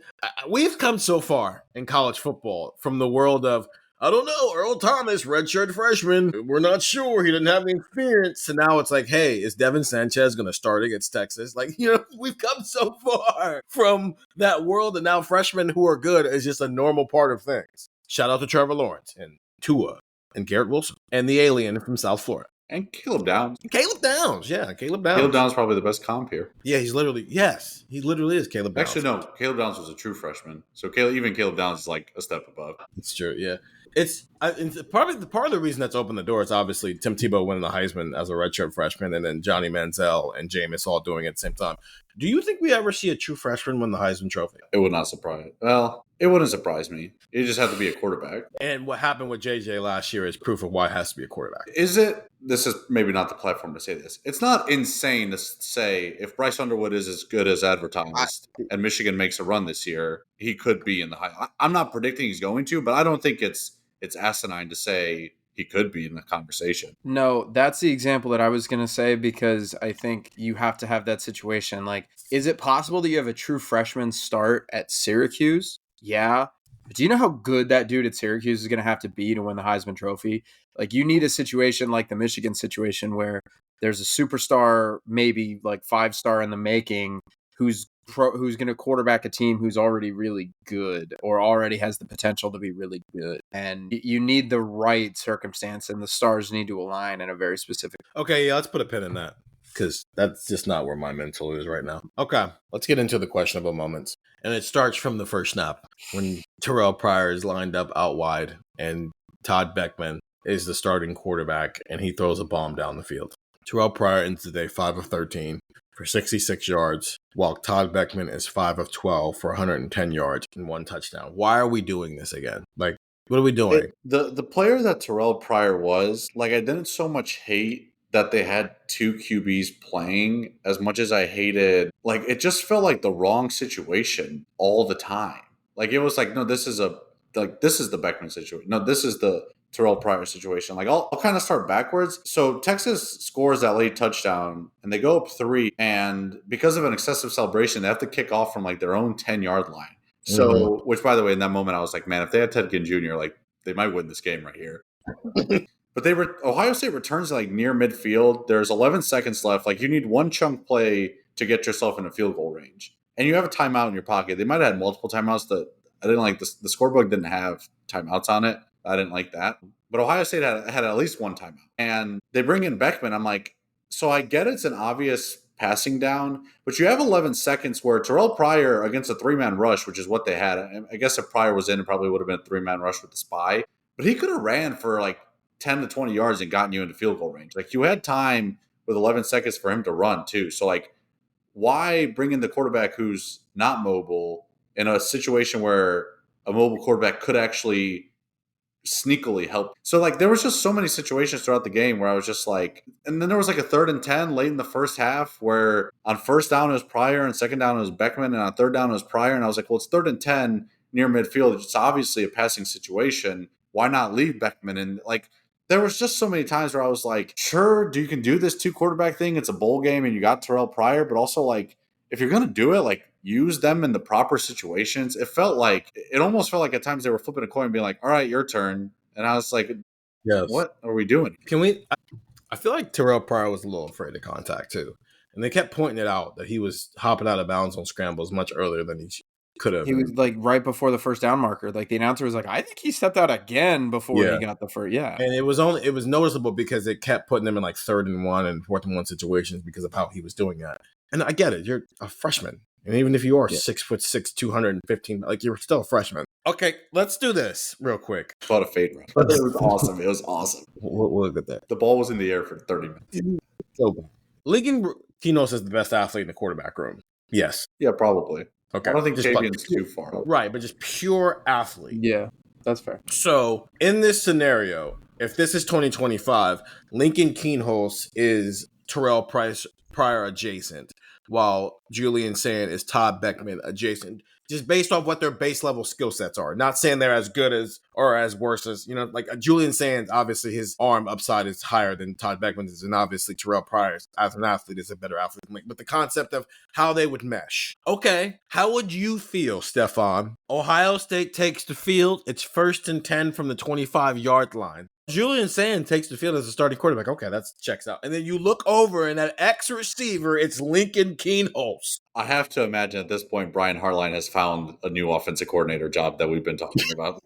we've come so far in college football from the world of, I don't know, Earl Thomas, redshirt freshman. We're not sure. He didn't have any experience. And now it's like, hey, is Devin Sanchez going to start against Texas? Like, we've come so far from that world. And now freshmen who are good is just a normal part of things. Shout out to Trevor Lawrence and Tua and Garrett Wilson and the alien from South Florida. And Caleb Downs. Caleb Downs. Caleb Downs is probably the best comp here. Yeah, he literally is Caleb Downs. Actually, no, Caleb Downs was a true freshman. So even Caleb Downs is like a step above. It's true, yeah. It's part of the reason that's opened the door is obviously Tim Tebow winning the Heisman as a redshirt freshman, and then Johnny Manziel and Jameis all doing it at the same time. Do you think we ever see a true freshman win the Heisman Trophy? It would not surprise. Well, it wouldn't surprise me. You just have to be a quarterback. And what happened with JJ last year is proof of why it has to be a quarterback. Is it? This is maybe not the platform to say this. It's not insane to say if Bryce Underwood is as good as advertised and Michigan makes a run this year, he could be in the high. I'm not predicting he's going to, but I don't think it's asinine to say he could be in the conversation. No, that's the example that I was going to say because I think you have to have that situation. Like, is it possible that you have a true freshman start at Syracuse? Yeah. But do you know how good that dude at Syracuse is going to have to be to win the Heisman Trophy? Like, you need a situation like the Michigan situation where there's a superstar, maybe like 5-star in the making, who's going to quarterback a team who's already really good or already has the potential to be really good. And you need the right circumstance, and the stars need to align in a very specific. Okay, yeah, let's put a pin in that, because that's just not where my mental is right now. Okay, let's get into the questionable moments. And it starts from the first snap when Terrell Pryor is lined up out wide and Todd Beckman is the starting quarterback and he throws a bomb down the field. Terrell Pryor ends the day 5 of 13 for 66 yards, while Todd Beckman is 5 of 12 for 110 yards and 1 touchdown. Why are we doing this again? Like, what are we doing? The player that Terrell Pryor was, like, I didn't so much hate that they had 2 QBs playing as much as I hated, like, it just felt like the wrong situation all the time. Like, it was like, no, this is the Beckman situation. No, this is the Terrell Pryor situation. Like, I'll kind of start backwards. So Texas scores that late touchdown and they go up 3, and because of an excessive celebration, they have to kick off from like their own 10-yard line. So, which, by the way, in that moment, I was like, man, if they had Ted Ginn Jr., like, they might win this game right here. But Ohio State returns like near midfield. There's 11 seconds left. Like, you need one chunk play to get yourself in a field goal range, and you have a timeout in your pocket. They might have had multiple timeouts. That I didn't like. The scorebook didn't have timeouts on it. I didn't like that. But Ohio State had at least one timeout, and they bring in Beckman. I'm like, so I get it's an obvious passing down, but you have 11 seconds where Terrell Pryor against a 3-man rush, which is what they had. I guess if Pryor was in, it probably would have been a 3-man rush with the spy, but he could have ran for like 10 to 20 yards and gotten you into field goal range. Like, you had time with 11 seconds for him to run too. So, like, why bring in the quarterback who's not mobile in a situation where a mobile quarterback could actually sneakily help? So, like, there was just so many situations throughout the game where I was just like, and then there was like a 3rd and 10 late in the first half where on first down it was Pryor and second down it was Beckman, and on third down it was Pryor, and I was like, well, it's 3rd and 10 near midfield. It's obviously a passing situation. Why not leave Beckman? And like, there was just so many times where I was like, sure, you can do this 2 quarterback thing. It's a bowl game and you got Terrell Pryor, but also, like, if you're going to do it, like, use them in the proper situations. It almost felt like at times they were flipping a coin and being like, all right, your turn. And I was like, yes. What are we doing? I feel like Terrell Pryor was a little afraid of contact too. And they kept pointing it out that he was hopping out of bounds on scrambles much earlier than he could have. He was like right before the first down marker. Like, the announcer was like, I think he stepped out again before he got the first. Yeah. And it was noticeable because it kept putting him in like 3rd and 1 and 4th and 1 situations because of how he was doing that. And I get it. You're a freshman. And even if you are 6'6", 215, like, you're still a freshman. Okay, let's do this real quick. What a fade route. But it was awesome. It was awesome. We'll look at that. The ball was in the air for 30 minutes. So bad. Lincoln Kinos is the best athlete in the quarterback room. Yes. Yeah, probably. Okay. I don't think Javion's too far up. Right, but just pure athlete. Yeah, that's fair. So, in this scenario, if this is 2025, Lincoln Kienholz is Terrell Pryor adjacent, while Julian Sand is Todd Beckman adjacent, just based off what their base level skill sets are. Not saying they're as good as or as worse as, like Julian Sands, obviously his arm upside is higher than Todd Beckman's, and obviously Terrell Pryor as an athlete is a better athlete. But the concept of how they would mesh. Okay, how would you feel, Stefan? Ohio State takes the field. It's 1st and 10 from the 25-yard line. Julian Sand takes the field as a starting quarterback. Okay, that checks out. And then you look over, and that X receiver, it's Lincoln Kienholz. I have to imagine at this point, Brian Hartline has found a new offensive coordinator job that we've been talking about.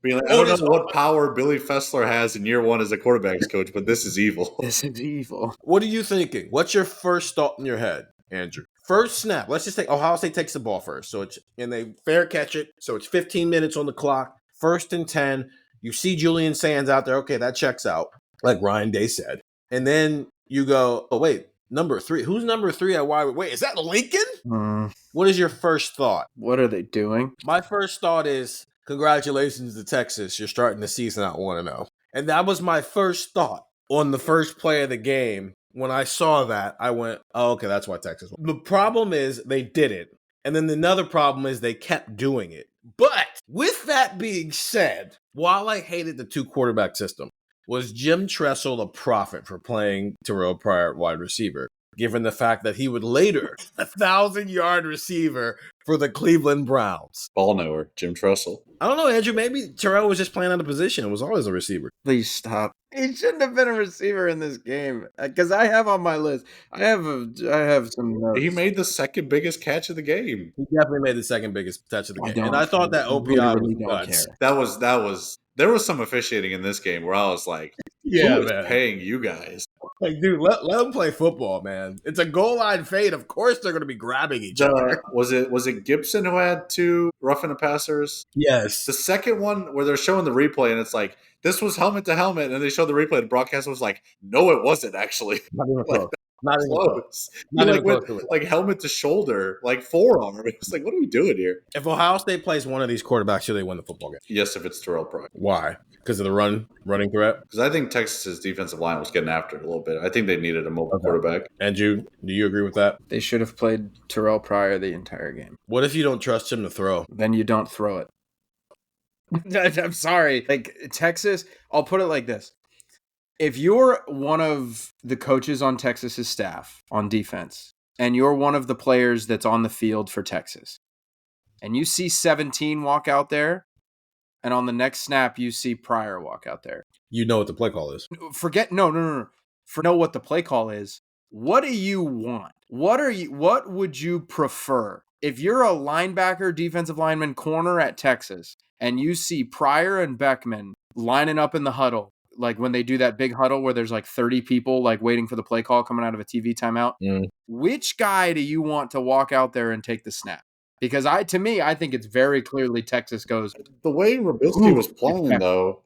Being like, I don't know what power Billy Fessler has in year 1 as a quarterbacks coach, but this is evil. This is evil. What are you thinking? What's your first thought in your head, Andrew? First snap. Let's just take Ohio State takes the ball first. And they fair catch it. So it's 15 minutes on the clock. 1st and 10. You see Julian Sands out there. Okay, that checks out, like Ryan Day said. And then you go, oh, wait, number 3. Who's number 3 at wide? Wait, is that Lincoln? What is your first thought? What are they doing? My first thought is, congratulations to Texas. You're starting the season out 1-0. And that was my first thought on the first play of the game. When I saw that, I went, oh, okay, that's why Texas won. The problem is they did it. And then another problem is they kept doing it. But with that being said, while I hated the 2 quarterback system, was Jim Tressel a prophet for playing Terrell Pryor wide receiver? given the fact that he would later 1,000-yard receiver for the Cleveland Browns. Ball knower, Jim Tressel. I don't know, Andrew. Maybe Terrell was just playing out of position. It was always a receiver. Please stop. He shouldn't have been a receiver in this game because I have on my list. I have some notes. He made the second biggest catch of the game. He definitely made the second biggest touch of the game. And I thought that OPI was nuts. That was there was some officiating in this game where I was like, yeah, who is man. paying you guys? Like, dude, let them play football, man. It's a goal line fade. Of course they're going to be grabbing each other. Was it Gibson who had 2 roughing the passers? Yes. The second one where they're showing the replay and it's like, this was helmet to helmet, and they showed the replay. The broadcast was like, no, it wasn't actually. Not even like, close. Not even close. Not even went, close. like helmet to shoulder, like forearm. It was like, what are we doing here? If Ohio State plays one of these quarterbacks, should they win the football game? Yes, if it's Terrell Pryor. Why? Because of the running threat? Because I think Texas's defensive line was getting after it a little bit. I think they needed a mobile quarterback. And do you agree with that? They should have played Terrell Pryor the entire game. What if you don't trust him to throw? Then you don't throw it. I'm sorry. Like Texas, I'll put it like this. If you're one of the coaches on Texas's staff on defense, and you're one of the players that's on the field for Texas, and you see 17 walk out there, and on the next snap you see Pryor walk out there, you know what the play call is. No. Know what the play call is. What do you want? What would you prefer? If you're a linebacker, defensive lineman, corner at Texas, and you see Pryor and Beckman lining up in the huddle, like when they do that big huddle where there's like 30 people like waiting for the play call coming out of a TV timeout, which guy do you want to walk out there and take the snap? Because I think it's very clearly Texas goes. The way Robisky was playing, though,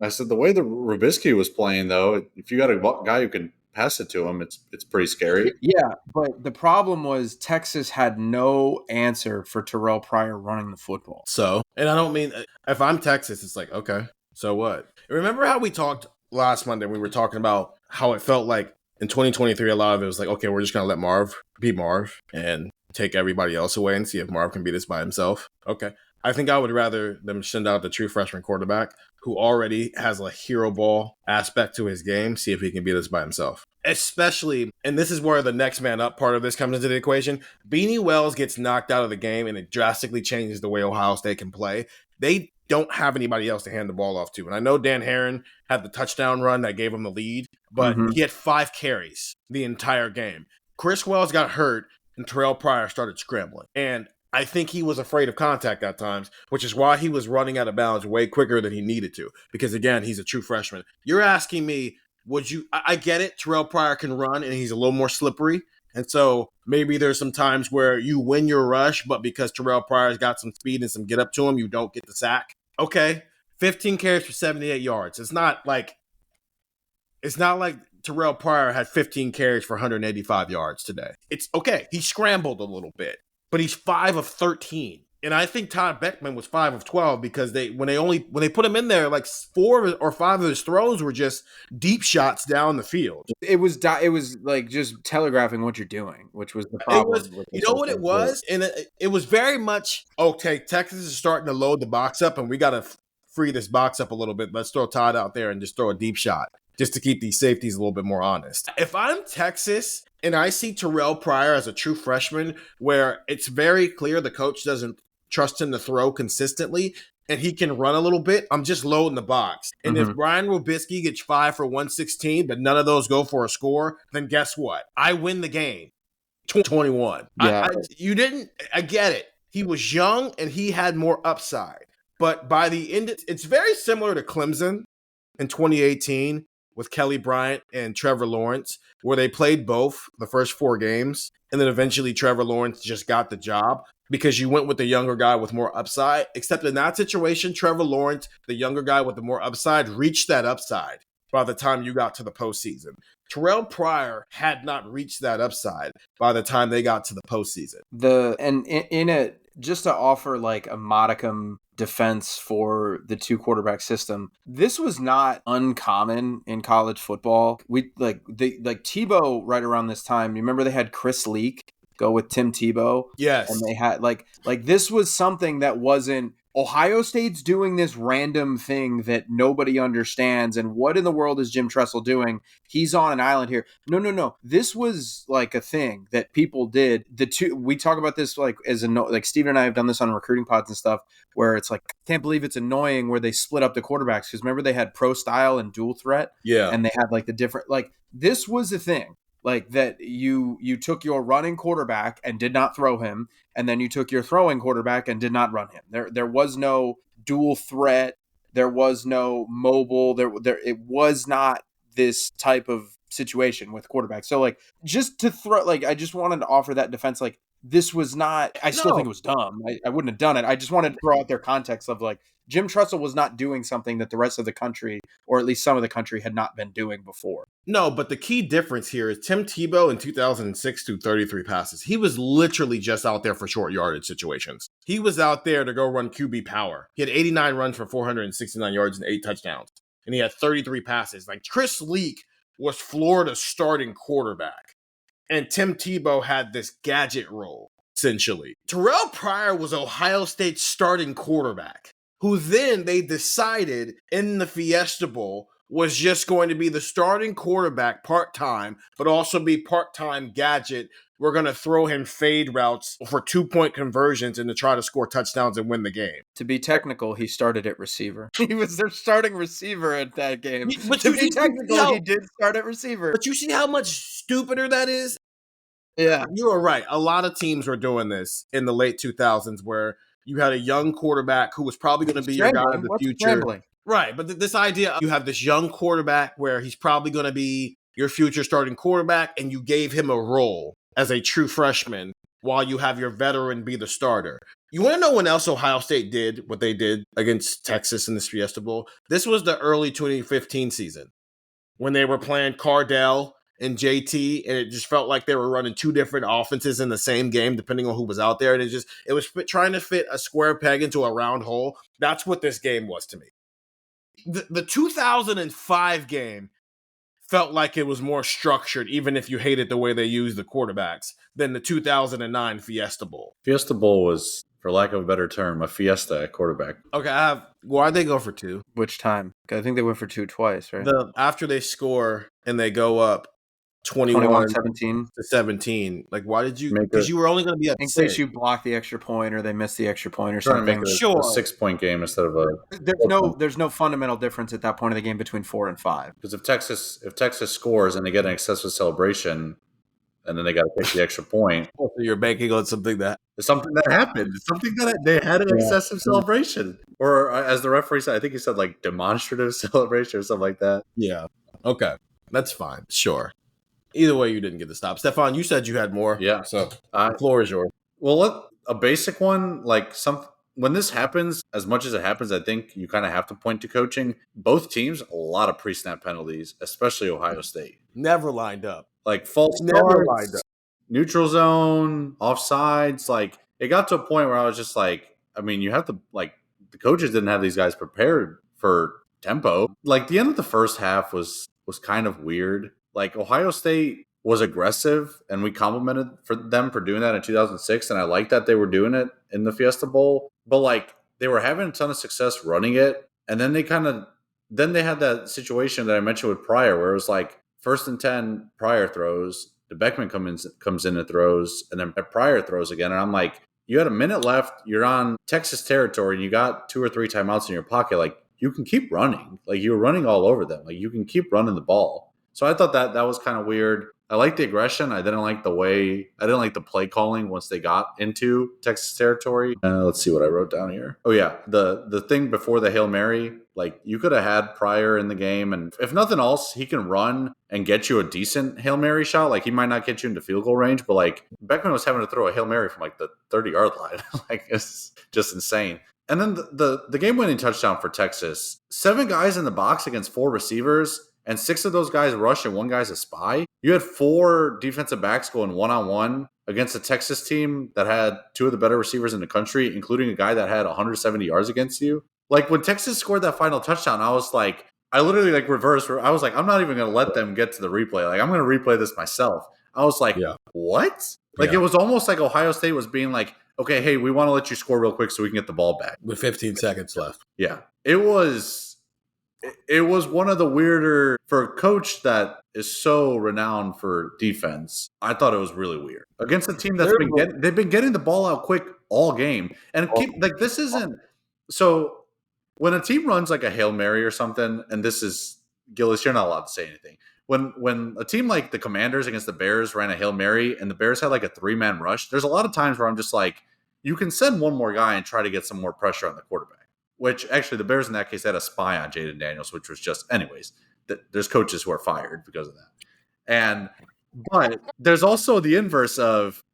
I said the way the Robisky was playing, though, if you got a guy who can pass it to him, it's pretty scary. Yeah, but the problem was Texas had no answer for Terrell Pryor running the football. So, and I don't mean, if I'm Texas, it's like, okay, so what? Remember how we talked last Monday? We were talking about how it felt like in 2023, a lot of it was like, okay, we're just going to let Marv beat Marv and take everybody else away and see if Marv can beat us by himself. Okay. I think I would rather them send out the true freshman quarterback who already has a hero ball aspect to his game, see if he can beat us by himself. Especially, and this is where the next man up part of this comes into the equation, Beanie Wells gets knocked out of the game and it drastically changes the way Ohio State can play. They don't have anybody else to hand the ball off to. And I know Dan Herron had the touchdown run that gave him the lead, but he had 5 carries the entire game. Chris Wells got hurt and Terrell Pryor started scrambling. And I think he was afraid of contact at times, which is why he was running out of bounds way quicker than he needed to. Because, again, he's a true freshman. You're asking me, I get it, Terrell Pryor can run, and he's a little more slippery. And so maybe there's some times where you win your rush, but because Terrell Pryor's got some speed and some get up to him, you don't get the sack. Okay, 15 carries for 78 yards. It's not like Terrell Pryor had 15 carries for 185 yards today. It's okay. He scrambled a little bit. But he's 5 of 13. And I think Todd Beckman was 5 of 12 because when they put him in there, like 4 or 5 of his throws were just deep shots down the field. It was like just telegraphing what you're doing, which was the problem. You know what it was? And it was very much, okay, Texas is starting to load the box up and we got to free this box up a little bit. Let's throw Todd out there and just throw a deep shot just to keep these safeties a little bit more honest. If I'm Texas and I see Terrell Pryor as a true freshman where it's very clear the coach doesn't trust him to throw consistently and he can run a little bit, I'm just loading the box. And if Brian Robisky gets 5 for 116, but none of those go for a score, then guess what? I win the game. 21. Yeah. I get it. He was young and he had more upside. But by the end, it's very similar to Clemson in 2018 with Kelly Bryant and Trevor Lawrence, where they played both the first 4 games, and then eventually Trevor Lawrence just got the job because you went with the younger guy with more upside. Except in that situation, Trevor Lawrence, the younger guy with the more upside, reached that upside by the time you got to the postseason. Terrell Pryor had not reached that upside by the time they got to the postseason. Just to offer like a modicum defense for the 2 quarterback system, this was not uncommon in college football. Tebow right around this time. You remember they had Chris Leak go with Tim Tebow? Yes. And they had like this was something that wasn't Ohio State's doing this random thing that nobody understands. And what in the world is Jim Tressel doing? He's on an island here. No. This was like a thing that people did. We talk about this like like Steven and I have done this on recruiting pods and stuff, where it's like, can't believe it's annoying where they split up the quarterbacks. Because remember, they had pro style and dual threat. Yeah. And they had like the different, like this was the thing. Like that you took your running quarterback and did not throw him, and then you took your throwing quarterback and did not run him. There was no dual threat. There was no mobile. It was not this type of situation with quarterbacks. So like just to throw, like I just wanted to offer that defense. Like this was not. I still think it was dumb. I wouldn't have done it. I just wanted to throw out their context of like Jim Tressel was not doing something that the rest of the country, or at least some of the country, had not been doing before. No, but the key difference here is Tim Tebow in 2006 threw 33 passes. He was literally just out there for short yardage situations. He was out there to go run QB power. He had 89 runs for 469 yards and 8 touchdowns. And he had 33 passes. Like Chris Leak was Florida's starting quarterback. And Tim Tebow had this gadget role, essentially. Terrell Pryor was Ohio State's starting quarterback, who then they decided in the Fiesta Bowl was just going to be the starting quarterback part-time, but also be part-time gadget. We're going to throw him fade routes for 2-point conversions and to try to score touchdowns and win the game. To be technical, he started at receiver. He was their starting receiver at that game. But to be technical, he did start at receiver. But you see how much stupider that is? Yeah. You are right. A lot of teams were doing this in the late 2000s where you had a young quarterback who was probably going to be your guy of the future. Right, but this idea, you have this young quarterback where he's probably going to be your future starting quarterback, and you gave him a role as a true freshman while you have your veteran be the starter. You want to know when else Ohio State did what they did against Texas in this Fiesta Bowl? This was the early 2015 season when they were playing Cardell and JT, and it just felt like they were running two different offenses in the same game, depending on who was out there. And it was trying to fit a square peg into a round hole. That's what this game was to me. The 2005 game felt like it was more structured, even if you hated the way they used the quarterbacks, than the 2009 Fiesta Bowl. Fiesta Bowl was, for lack of a better term, a fiesta at quarterback. Okay, why'd they go for 2? Which time? I think they went for 2 twice, right? After they score and they go up 21-17. Like, why did you? Because you were only going to be at 6. In case you block the extra point or they miss the extra point or something. Make it a 6-point game instead of a. There's no fundamental difference at that point of the game between 4 and 5. Because if Texas scores and they get an excessive celebration, and then they got to take the extra point, so you're banking on something that happened. Something that they had an excessive celebration, or as the referee said, I think he said like demonstrative celebration or something like that. Yeah. Okay, that's fine. Sure. Either way, you didn't get the stop. Stefan, you said you had more. Yeah. So the floor is yours. Well, a basic one, like when this happens, as much as it happens, I think you kind of have to point to coaching. Both teams, a lot of pre-snap penalties, especially Ohio State. Never lined up. Like false starts, neutral zone, offsides. Like it got to a point where I was just like, I mean, you have to, like, the coaches didn't have these guys prepared for tempo. Like the end of the first half was kind of weird. Like Ohio State was aggressive, and we complimented them for doing that in 2006, and I like that they were doing it in the Fiesta Bowl. But like they were having a ton of success running it, and then they had that situation that I mentioned with Pryor, where it was like 1st and 10, Pryor throws, the Beckman comes in and throws, and then Pryor throws again, and I'm like, you had a minute left, you're on Texas territory, and you got 2 or 3 timeouts in your pocket. Like you can keep running, like you were running all over them, like you can keep running the ball. So I thought that was kind of weird. I liked the aggression. I didn't like the play calling once they got into Texas territory. Let's see what I wrote down here. Oh yeah, the thing before the Hail Mary, like you could have had Pryor in the game, and if nothing else, he can run and get you a decent Hail Mary shot. Like he might not get you into field goal range, but like Beckman was having to throw a Hail Mary from like the 30-yard line. Like it's just insane. And then the game-winning touchdown for Texas, 7 guys in the box against 4 receivers, and 6 of those guys rush and 1 guy's a spy. You had 4 defensive backs going one-on-one against a Texas team that had 2 of the better receivers in the country, including a guy that had 170 yards against you. Like when Texas scored that final touchdown, I literally like reversed. I was like, I'm not even going to let them get to the replay. Like I'm going to replay this myself. I was like, What? Like it was almost like Ohio State was being like, okay, hey, we want to let you score real quick so we can get the ball back. With 15 seconds left. Yeah. It was one of the weirder, for a coach that is so renowned for defense. I thought it was really weird against a team that's they've been getting the ball out quick all game, and this isn't so. When a team runs like a Hail Mary or something, and this is Gillis, you're not allowed to say anything. When a team like the Commanders against the Bears ran a Hail Mary and the Bears had like a 3-man rush, there's a lot of times where I'm just like, you can send one more guy and try to get some more pressure on the quarterback. Which actually the Bears in that case had a spy on Jaden Daniels, which was just, anyways, there's coaches who are fired because of that. But there's also the inverse of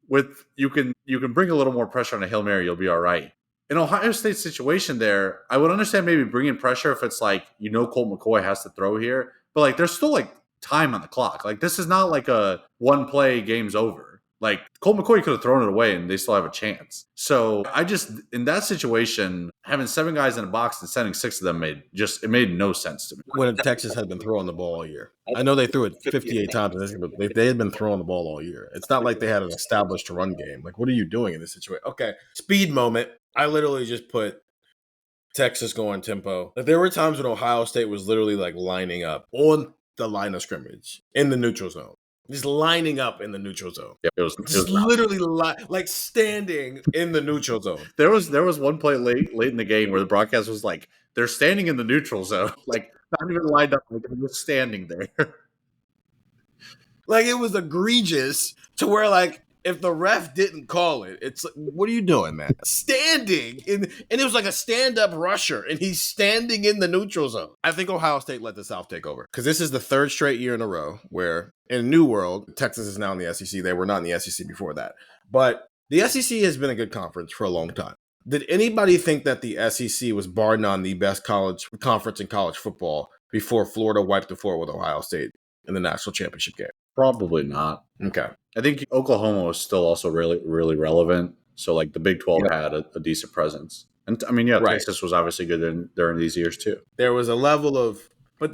you can bring a little more pressure on a Hail Mary, you'll be all right. In Ohio State's situation there, I would understand maybe bringing pressure if it's like, Colt McCoy has to throw here, but like there's still like time on the clock. Like this is not like a one play game's over. Like Colt McCoy could have thrown it away and they still have a chance. So in that situation, having 7 guys in a box and sending 6 of them it made no sense to me. When Texas had been throwing the ball all year. I know they threw it 58 times, but they had been throwing the ball all year. It's not like they had an established run game. Like, what are you doing in this situation? Okay, speed moment. I literally just put Texas going tempo. Like, there were times when Ohio State was literally like lining up on the line of scrimmage in the neutral zone. Just lining up in the neutral zone. Yeah, it was literally like standing in the neutral zone. There was one play late in the game where the broadcast was like, they're standing in the neutral zone, like not even lined up, like they're just standing there. Like it was egregious to where like if the ref didn't call it, it's like, what are you doing, man? Standing in, and it was like a stand-up rusher, and he's standing in the neutral zone. I think Ohio State let the South take over because this is the 3rd straight year in a row where in a new world, Texas is now in the SEC. They were not in the SEC before that, but the SEC has been a good conference for a long time. Did anybody think that the SEC was bar none the best college conference in college football before Florida wiped the floor with Ohio State in the national championship game? Probably not. Okay. I think Oklahoma was still also really, really relevant. So, like, the Big 12 had a decent presence. And, I mean, yeah, right. Texas was obviously good during these years, too. There was a level of, like,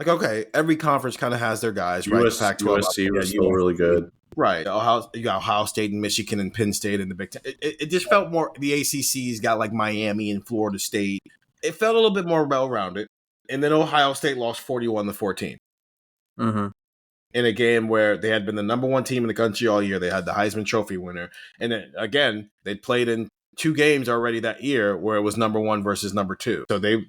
okay, every conference kind of has their guys, right? USC was still really good. Right. You got Ohio State and Michigan and Penn State and the Big Ten. It just felt more, the ACC's got, like, Miami and Florida State. It felt a little bit more well-rounded. And then Ohio State lost 41-14. Mm-hmm. In a game where they had been the number 1 team in the country all year. They had the Heisman Trophy winner. And then, again, they'd played in 2 games already that year where it was number 1 versus number 2. So they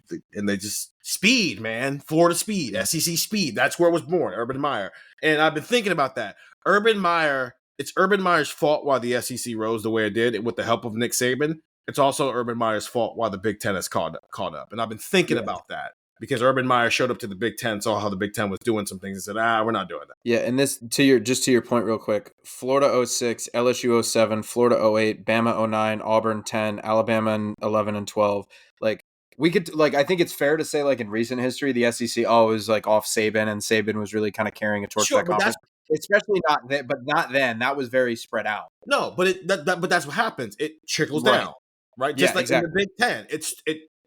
just speed, man. Florida speed, SEC speed. That's where it was born, Urban Meyer. And I've been thinking about that. It's Urban Meyer's fault why the SEC rose the way it did with the help of Nick Saban. It's also Urban Meyer's fault why the Big Ten has caught up. And I've been thinking about that. Because Urban Meyer showed up to the Big Ten, saw how the Big Ten was doing some things, and said, we're not doing that. Yeah, and this to your point real quick. Florida 06, LSU 07, Florida 08, Bama 09, Auburn 10, Alabama 11 and 12. Like we could I think it's fair to say like in recent history the SEC always like off Saban, and Saban was really kind of carrying a torch for that conference. Especially not then, but not then. That was very spread out. No, but but that's what happens. It trickles down, right? Just like in the Big Ten, it's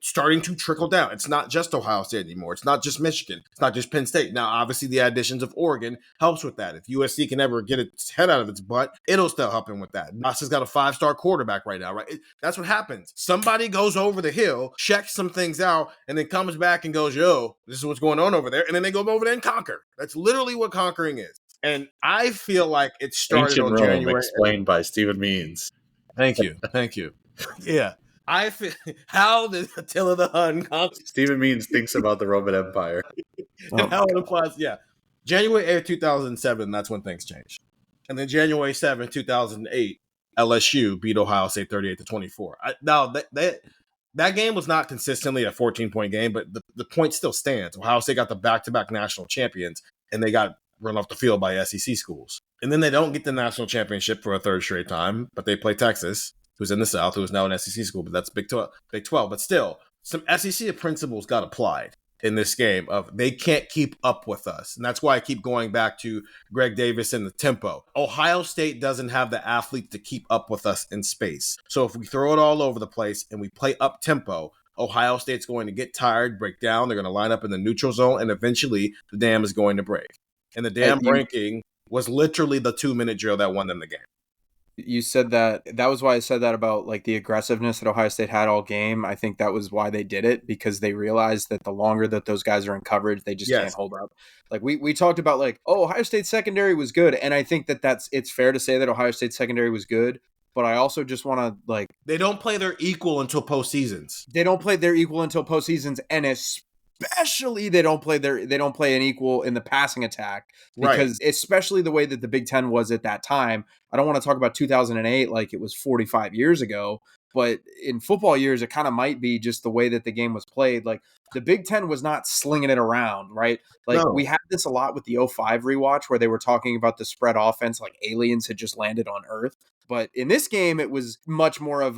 starting to trickle down. It's not just Ohio State anymore. It's not just Michigan. It's not just Penn State. Now, obviously, the additions of Oregon helps with that. If USC can ever get its head out of its butt, it'll still help him with that. Nebraska's got a 5-star quarterback right now, right? That's what happens. Somebody goes over the hill, checks some things out, and then comes back and goes, yo, this is what's going on over there. And then they go over there and conquer. That's literally what conquering is. And I feel like it started Ancient on Rome, January. Explained by Stephen Means. Thank you. Yeah. I feel, how did Attila the Hun Stephen Means thinks about the Roman Empire. And how it applies, January 8th, 2007, that's when things changed. And then January 7th, 2008, LSU beat Ohio State 38-24. Now, that game was not consistently a 14-point game, but the point still stands. Ohio State got the back-to-back national champions, and they got run off the field by SEC schools. And then they don't get the national championship for a 3rd straight time, but they play Texas, who's in the South, who's now an SEC school, but that's Big 12. But still, some SEC principles got applied in this game of they can't keep up with us. And that's why I keep going back to Greg Davis and the tempo. Ohio State doesn't have the athlete to keep up with us in space. So if we throw it all over the place and we play up tempo, Ohio State's going to get tired, break down. They're going to line up in the neutral zone, and eventually the dam is going to break. And the dam breaking was literally the 2-minute drill that won them the game. You said that was why I said that about like the aggressiveness that Ohio State had all game. I think that was why they did it, because they realized that the longer that those guys are in coverage, they just can't Yes. hold up. Like we talked about like, oh, Ohio State secondary was good. And I think it's fair to say that Ohio State secondary was good, but I also just want to like, they don't play their equal until postseasons. They don't play their equal until postseasons, and especially they don't play an equal in the passing attack, because especially the way that the Big Ten was at that time. I don't want to talk about 2008 like it was 45 years ago, but in football years, it kind of might be just the way that the game was played. Like the Big Ten was not slinging it around, right? Like we had this a lot with the 05 rewatch where they were talking about the spread offense, like aliens had just landed on Earth. But in this game, it was much more of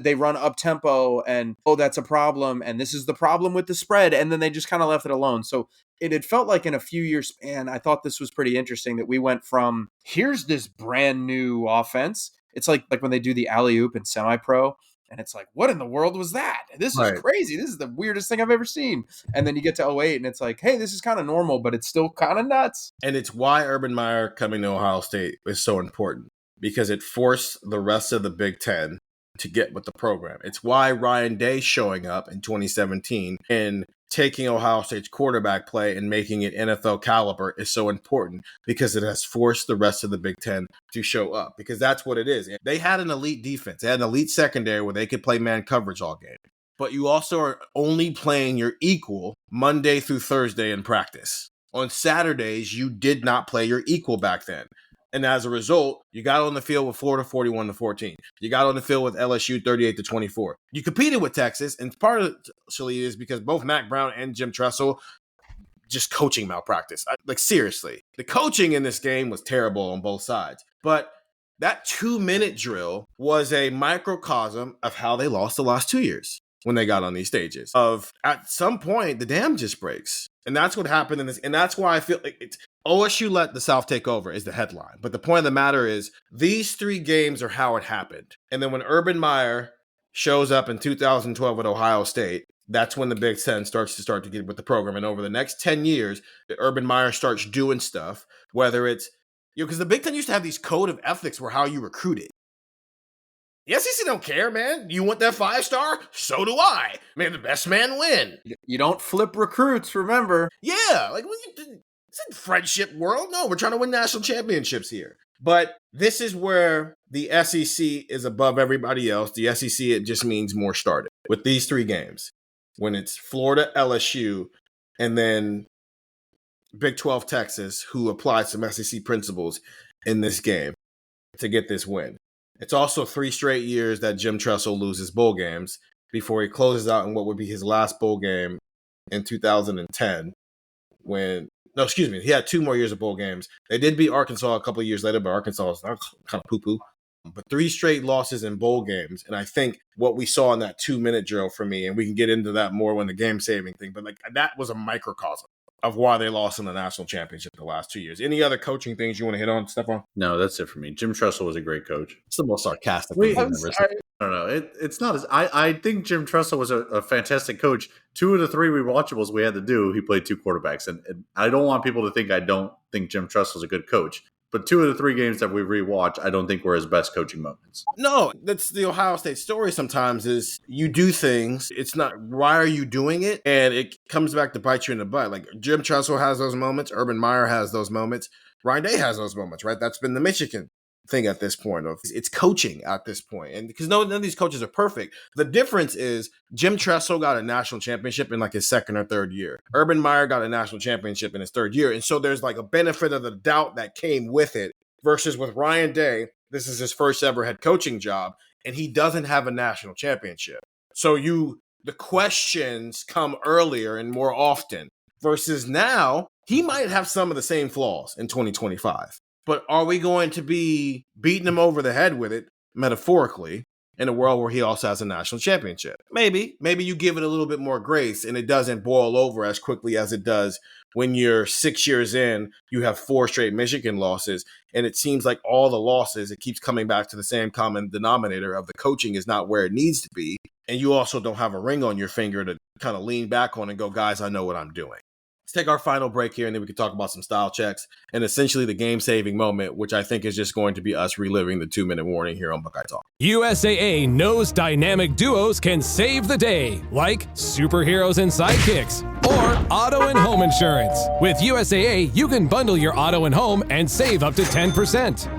they run up tempo and, that's a problem. And this is the problem with the spread. And then they just kind of left it alone. So it had felt like in a few years span, I thought this was pretty interesting that we went from here's this brand new offense. It's like when they do the alley-oop in semi-pro. And it's like, what in the world was that? This is crazy. This is the weirdest thing I've ever seen. And then you get to 08 and it's like, hey, this is kind of normal, but it's still kind of nuts. And it's why Urban Meyer coming to Ohio State is so important, because it forced the rest of the Big Ten to get with the program. It's why Ryan Day showing up in 2017 and taking Ohio State's quarterback play and making it NFL caliber is so important, because it has forced the rest of the Big Ten to show up, because that's what it is. They had an elite defense. They had an elite secondary where they could play man coverage all game. But you also are only playing your equal Monday through Thursday in practice. On Saturdays, you did not play your equal back then. And as a result, you got on the field with Florida 41-14. You got on the field with LSU 38-24. You competed with Texas, and partially is because both Mac Brown and Jim Tressel just coaching malpractice. Like seriously, the coaching in this game was terrible on both sides. But that 2-minute drill was a microcosm of how they lost the last 2 years when they got on these stages. Of at some point, the dam just breaks. And that's what happened in this. And that's why I feel like it's OSU let the South take over is the headline. But the point of the matter is these 3 games are how it happened. And then when Urban Meyer shows up in 2012 at Ohio State, that's when the Big Ten starts to get with the program. And over the next 10 years, Urban Meyer starts doing stuff, whether it's, because the Big Ten used to have these code of ethics where how you recruited. The SEC don't care, man. You want that 5-star? So do I. May the best man win. You don't flip recruits, remember. Yeah, like it's a friendship world. No, we're trying to win national championships here. But this is where the SEC is above everybody else. The SEC, it just means more started with these 3 games. When it's Florida, LSU, and then Big 12 Texas, who applied some SEC principles in this game to get this win. It's also 3 straight years that Jim Tressel loses bowl games before he closes out in what would be his last bowl game in 2010 he had 2 more years of bowl games. They did beat Arkansas a couple of years later, but Arkansas was kind of poo-poo. But 3 straight losses in bowl games. And I think what we saw in that 2-minute drill for me, and we can get into that more when the game-saving thing, but like that was a microcosm of why they lost in the national championship the last 2 years. Any other coaching things you want to hit on, Stefan? No, that's it for me. Jim Tressel was a great coach. It's the most sarcastic thing I've ever seen. I don't know. It's not as I think Jim Tressel was a fantastic coach. 2 of the 3 rewatchables we had to do, he played 2 quarterbacks. And I don't want people to think I don't think Jim Tressel's a good coach. But 2 of the 3 games that we rewatch, I don't think were his best coaching moments. No, that's the Ohio State story sometimes is you do things. It's not, why are you doing it? And it comes back to bite you in the butt. Like Jim Tressel has those moments. Urban Meyer has those moments. Ryan Day has those moments, right? That's been the Michigan thing at this point. It's coaching at this point. And because none of these coaches are perfect. The difference is Jim Tressel got a national championship in like his 2nd or 3rd year. Urban Meyer got a national championship in his 3rd year. And so there's like a benefit of the doubt that came with it versus with Ryan Day. This is his first ever head coaching job and he doesn't have a national championship. So the questions come earlier and more often versus now he might have some of the same flaws in 2025. But are we going to be beating him over the head with it, metaphorically, in a world where he also has a national championship? Maybe you give it a little bit more grace and it doesn't boil over as quickly as it does when you're 6 years in, you have 4 straight Michigan losses. And it seems like all the losses, it keeps coming back to the same common denominator of the coaching is not where it needs to be. And you also don't have a ring on your finger to kind of lean back on and go, guys, I know what I'm doing. Let's take our final break here, and then we can talk about some style checks and essentially the game-saving moment, which I think is just going to be us reliving the 2-minute warning here on Buckeye Talk. USAA knows dynamic duos can save the day, like superheroes and sidekicks, or auto and home insurance. With USAA, you can bundle your auto and home and save up to 10%.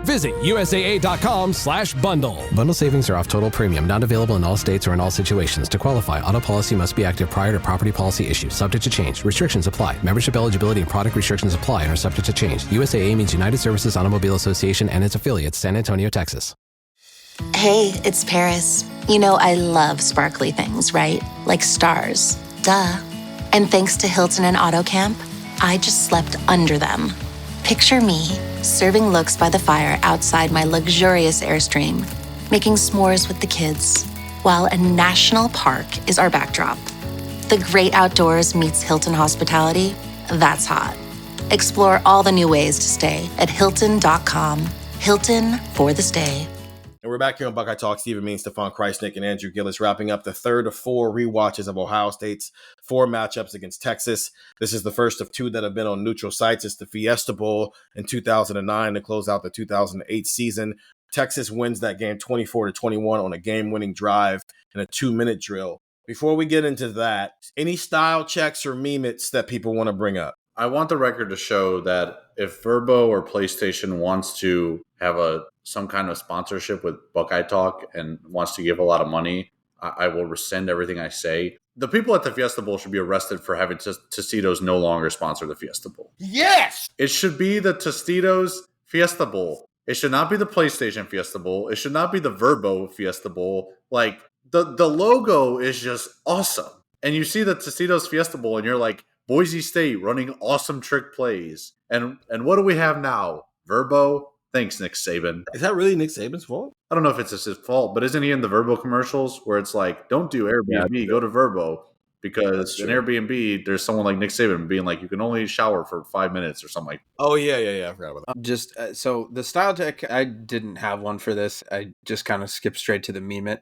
Visit USAA.com/bundle. Bundle savings are off total premium, not available in all states or in all situations. To qualify, auto policy must be active prior to property policy issue, subject to change. Restrictions apply. Membership eligibility and product restrictions apply and are subject to change. USAA means United Services Automobile Association and its affiliates, San Antonio, Texas. Hey, it's Paris. You know I love sparkly things, right? Like stars. Duh. And thanks to Hilton and AutoCamp, I just slept under them. Picture me, serving looks by the fire outside my luxurious Airstream, making s'mores with the kids, while a national park is our backdrop. The great outdoors meets Hilton hospitality. That's hot. Explore all the new ways to stay at Hilton.com. Hilton for the stay. And we're back here on Buckeye Talk. Stephen Means, Stefan Krajisnik, and Andrew Gillis wrapping up the third of 4 rewatches of Ohio State's 4 matchups against Texas. This is the first of 2 that have been on neutral sites. It's the Fiesta Bowl in 2009 to close out the 2008 season. Texas wins that game 24-21 on a game-winning drive and a 2-minute drill. Before we get into that, any style checks or memets that people want to bring up? I want the record to show that if Verbo or PlayStation wants to have some kind of sponsorship with Buckeye Talk and wants to give a lot of money, I will rescind everything I say. The people at the Fiesta Bowl should be arrested for having Tostitos no longer sponsor the Fiesta Bowl. Yes! It should be the Tostitos Fiesta Bowl. It should not be the PlayStation Fiesta Bowl. It should not be the Verbo Fiesta Bowl. Like, the logo is just awesome. And you see the Tostitos Fiesta Bowl and you're like, Boise State running awesome trick plays. And what do we have now? Verbo? Thanks, Nick Saban. Is that really Nick Saban's fault? I don't know if it's just his fault, but isn't he in the Verbo commercials where it's like, don't do Airbnb, go to Verbo? Because in Airbnb, there's someone like Nick Saban being like, you can only shower for 5 minutes or something like that. Oh, yeah. I forgot about that. So the style check, I didn't have one for this. I just kind of skipped straight to the meme.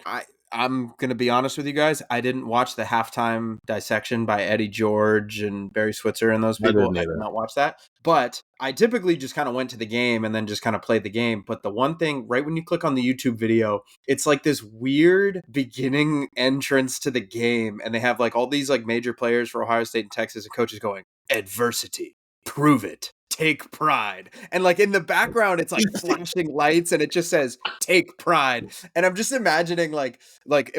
I'm going to be honest with you guys. I didn't watch the halftime dissection by Eddie George and Barry Switzer and those people. I did not watch that. But I typically just kind of went to the game and then just kind of played the game. But the one thing, right when you click on the YouTube video, it's like this weird beginning entrance to the game. And they have like all these like major players for Ohio State and Texas and coaches going, adversity, prove it. Take pride. And like in the background, it's like flashing lights and it just says take pride. And I'm just imagining like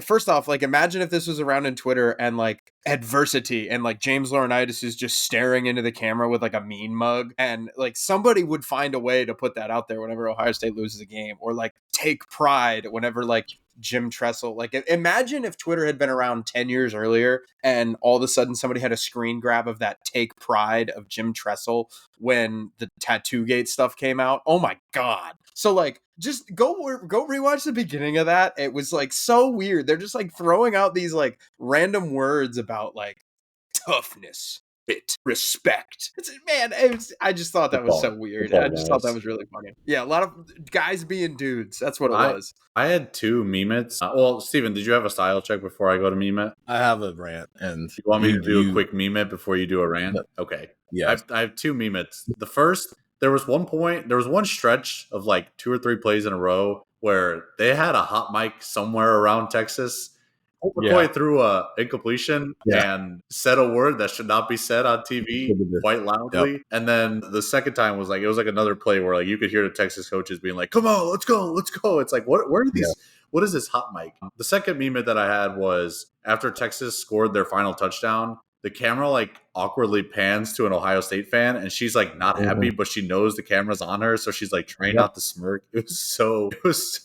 first off, like imagine if this was around in Twitter and like adversity and like James Laurinaitis is just staring into the camera with like a mean mug and like somebody would find a way to put that out there whenever Ohio State loses a game, or like take pride whenever like Jim Tressel, like imagine if Twitter had been around 10 years earlier and all of a sudden somebody had a screen grab of that take pride of Jim Tressel when the Tattoo-gate stuff came out. Oh my God. So like, just go rewatch the beginning of that. It was like so weird. They're just like throwing out these like random words about like toughness, respect. I just thought that was so weird. I just thought that was really funny. Yeah, a lot of guys being dudes. That's what it was. I had 2 memets. Well, Steven, did you have a style check before I go to memet? I have a rant. And you want me to do a quick memet before you do a rant? Okay. Yeah. I have 2 memets. The first, there was one stretch of like 2 or 3 plays in a row where they had a hot mic somewhere around Texas. McCoy threw a incompletion and said a word that should not be said on TV quite loudly. Yep. And then the second time was like, it was like another play where like you could hear the Texas coaches being like, come on, let's go. It's like, where are these? Yeah. What is this hot mic? The second meme that I had was after Texas scored their final touchdown, the camera like awkwardly pans to an Ohio State fan and she's like not happy, but she knows the camera's on her. So she's like trying not to smirk. It was so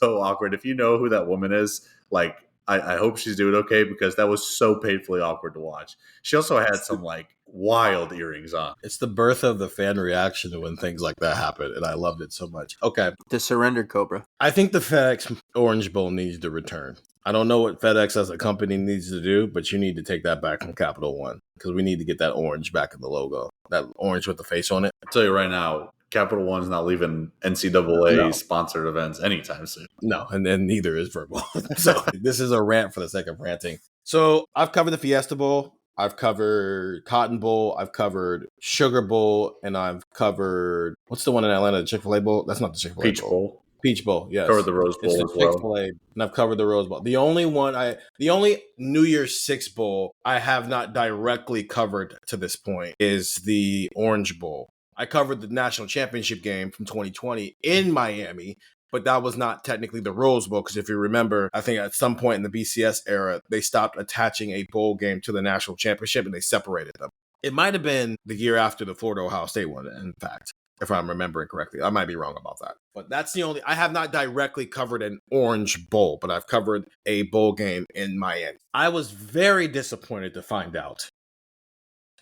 awkward. If you know who that woman is, like, I hope she's doing okay because that was so painfully awkward to watch. She also had some like wild earrings on. It's the birth of the fan reaction when things like that happen, and I loved it so much. Okay. The surrendered Cobra. I think the FedEx Orange Bowl needs to return. I don't know what FedEx as a company needs to do, but you need to take that back from Capital One because we need to get that orange back in the logo. That orange with the face on it. I'll tell you right now, Capital One's not leaving NCAA sponsored events anytime soon. No, and neither is Verbo. So this is a rant for the sake of ranting. So I've covered the Fiesta Bowl. I've covered Cotton Bowl, I've covered Sugar Bowl, and I've covered what's the one in Atlanta, the Chick-fil-A Bowl? That's not the Chick-fil-A Peach Bowl. Bowl. Peach Bowl, yes. Covered the Rose It's Bowl the as well. Chick-fil-A, and I've covered the Rose Bowl. The only New Year's Six Bowl I have not directly covered to this point is the Orange Bowl. I covered the national championship game from 2020 in Miami, but that was not technically the Rose Bowl because if you remember, I think at some point in the BCS era, they stopped attaching a bowl game to the national championship and they separated them. It might have been the year after the Florida Ohio State one, in fact, if I'm remembering correctly. I might be wrong about that. But that's the only, I have not directly covered an Orange Bowl, but I've covered a bowl game in Miami. I was very disappointed to find out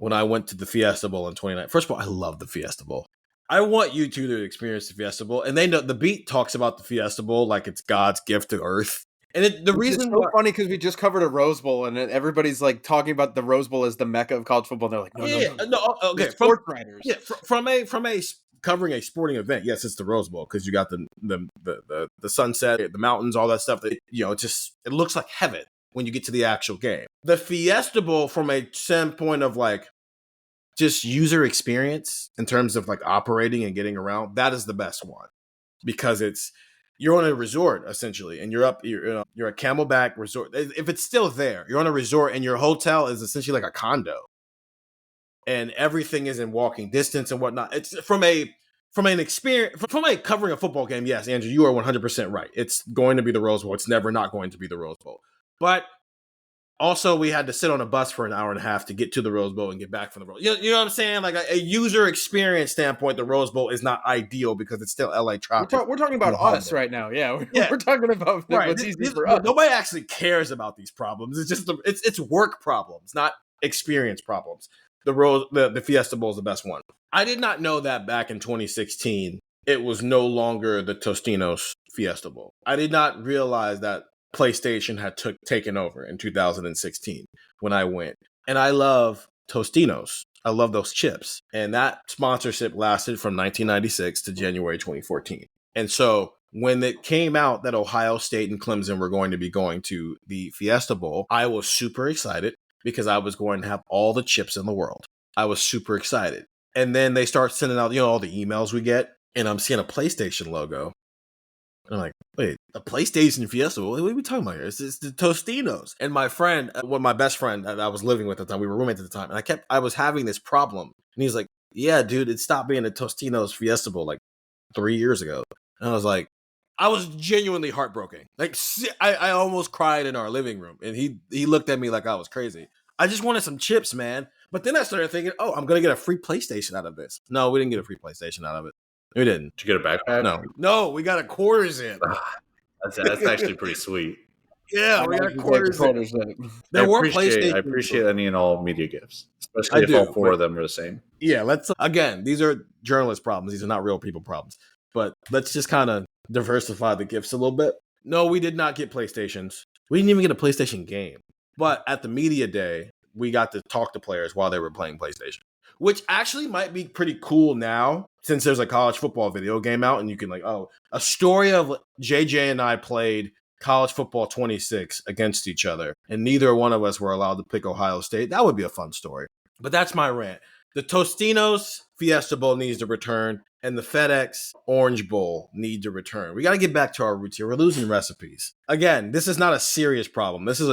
when I went to the Fiesta Bowl in 2019. First of all, I love the Fiesta Bowl. I want you two to experience the Fiesta Bowl. And they know the beat talks about the Fiesta Bowl like it's God's gift to earth. And the reason so funny because we just covered a Rose Bowl and everybody's like talking about the Rose Bowl as the mecca of college football. And they're like, no, okay, sports writers. Yeah, from a covering a sporting event, yes, it's the Rose Bowl because you got the sunset, the mountains, all that stuff. That it looks like heaven when you get to the actual game. The Fiesta Bowl, from a standpoint of like just user experience in terms of like operating and getting around, that is the best one because you're on a resort essentially, and you're a Camelback resort. If it's still there, you're on a resort, and your hotel is essentially like a condo, and everything is in walking distance and whatnot. It's from a covering a football game. Yes, Andrew, you are 100% right. It's going to be the Rose Bowl. It's never not going to be the Rose Bowl, but also, we had to sit on a bus for an hour and a half to get to the Rose Bowl and get back from the Rose. You know what I'm saying? Like a user experience standpoint, the Rose Bowl is not ideal because it's still LA traffic. We're talking about us right now. Yeah, we're talking about what's easy for us. Nobody actually cares about these problems. It's just it's work problems, not experience problems. The Fiesta Bowl is the best one. I did not know that back in 2016, it was no longer the Tostinos Fiesta Bowl. I did not realize that PlayStation had taken over in 2016 when I went. And I love Tostinos. I love those chips. And that sponsorship lasted from 1996 to January 2014. And so when it came out that Ohio State and Clemson were going to be going to the Fiesta Bowl, I was super excited because I was going to have all the chips in the world. I was super excited. And then they start sending out, all the emails we get, and I'm seeing a PlayStation logo. And I'm like, wait, a PlayStation Fiesta? What are we talking about here? It's the Tostinos. And my friend, my best friend that I was living with at the time, we were roommates at the time, and I was having this problem. And he's like, yeah, dude, it stopped being a Tostinos Fiesta Bowl like 3 years ago. And I was like, I was genuinely heartbroken. Like, I almost cried in our living room. And he looked at me like I was crazy. I just wanted some chips, man. But then I started thinking, I'm going to get a free PlayStation out of this. No, we didn't get a free PlayStation out of it. We didn't. Did you get a backpack? No, we got a quarters in. That's actually pretty sweet. Yeah, we got quarters in. I appreciate any and all media gifts, especially if all four of them are the same. Yeah, again, these are journalist problems. These are not real people problems. But let's just kind of diversify the gifts a little bit. No, we did not get PlayStations. We didn't even get a PlayStation game. But at the media day, we got to talk to players while they were playing PlayStation, which actually might be pretty cool now since there's a college football video game out and you can a story of JJ and I played college football 26 against each other and neither one of us were allowed to pick Ohio State. That would be a fun story. But that's my rant. The Tostinos Fiesta Bowl needs to return and the FedEx Orange Bowl need to return. We got to get back to our roots here. We're losing recipes. Again, this is not a serious problem. This is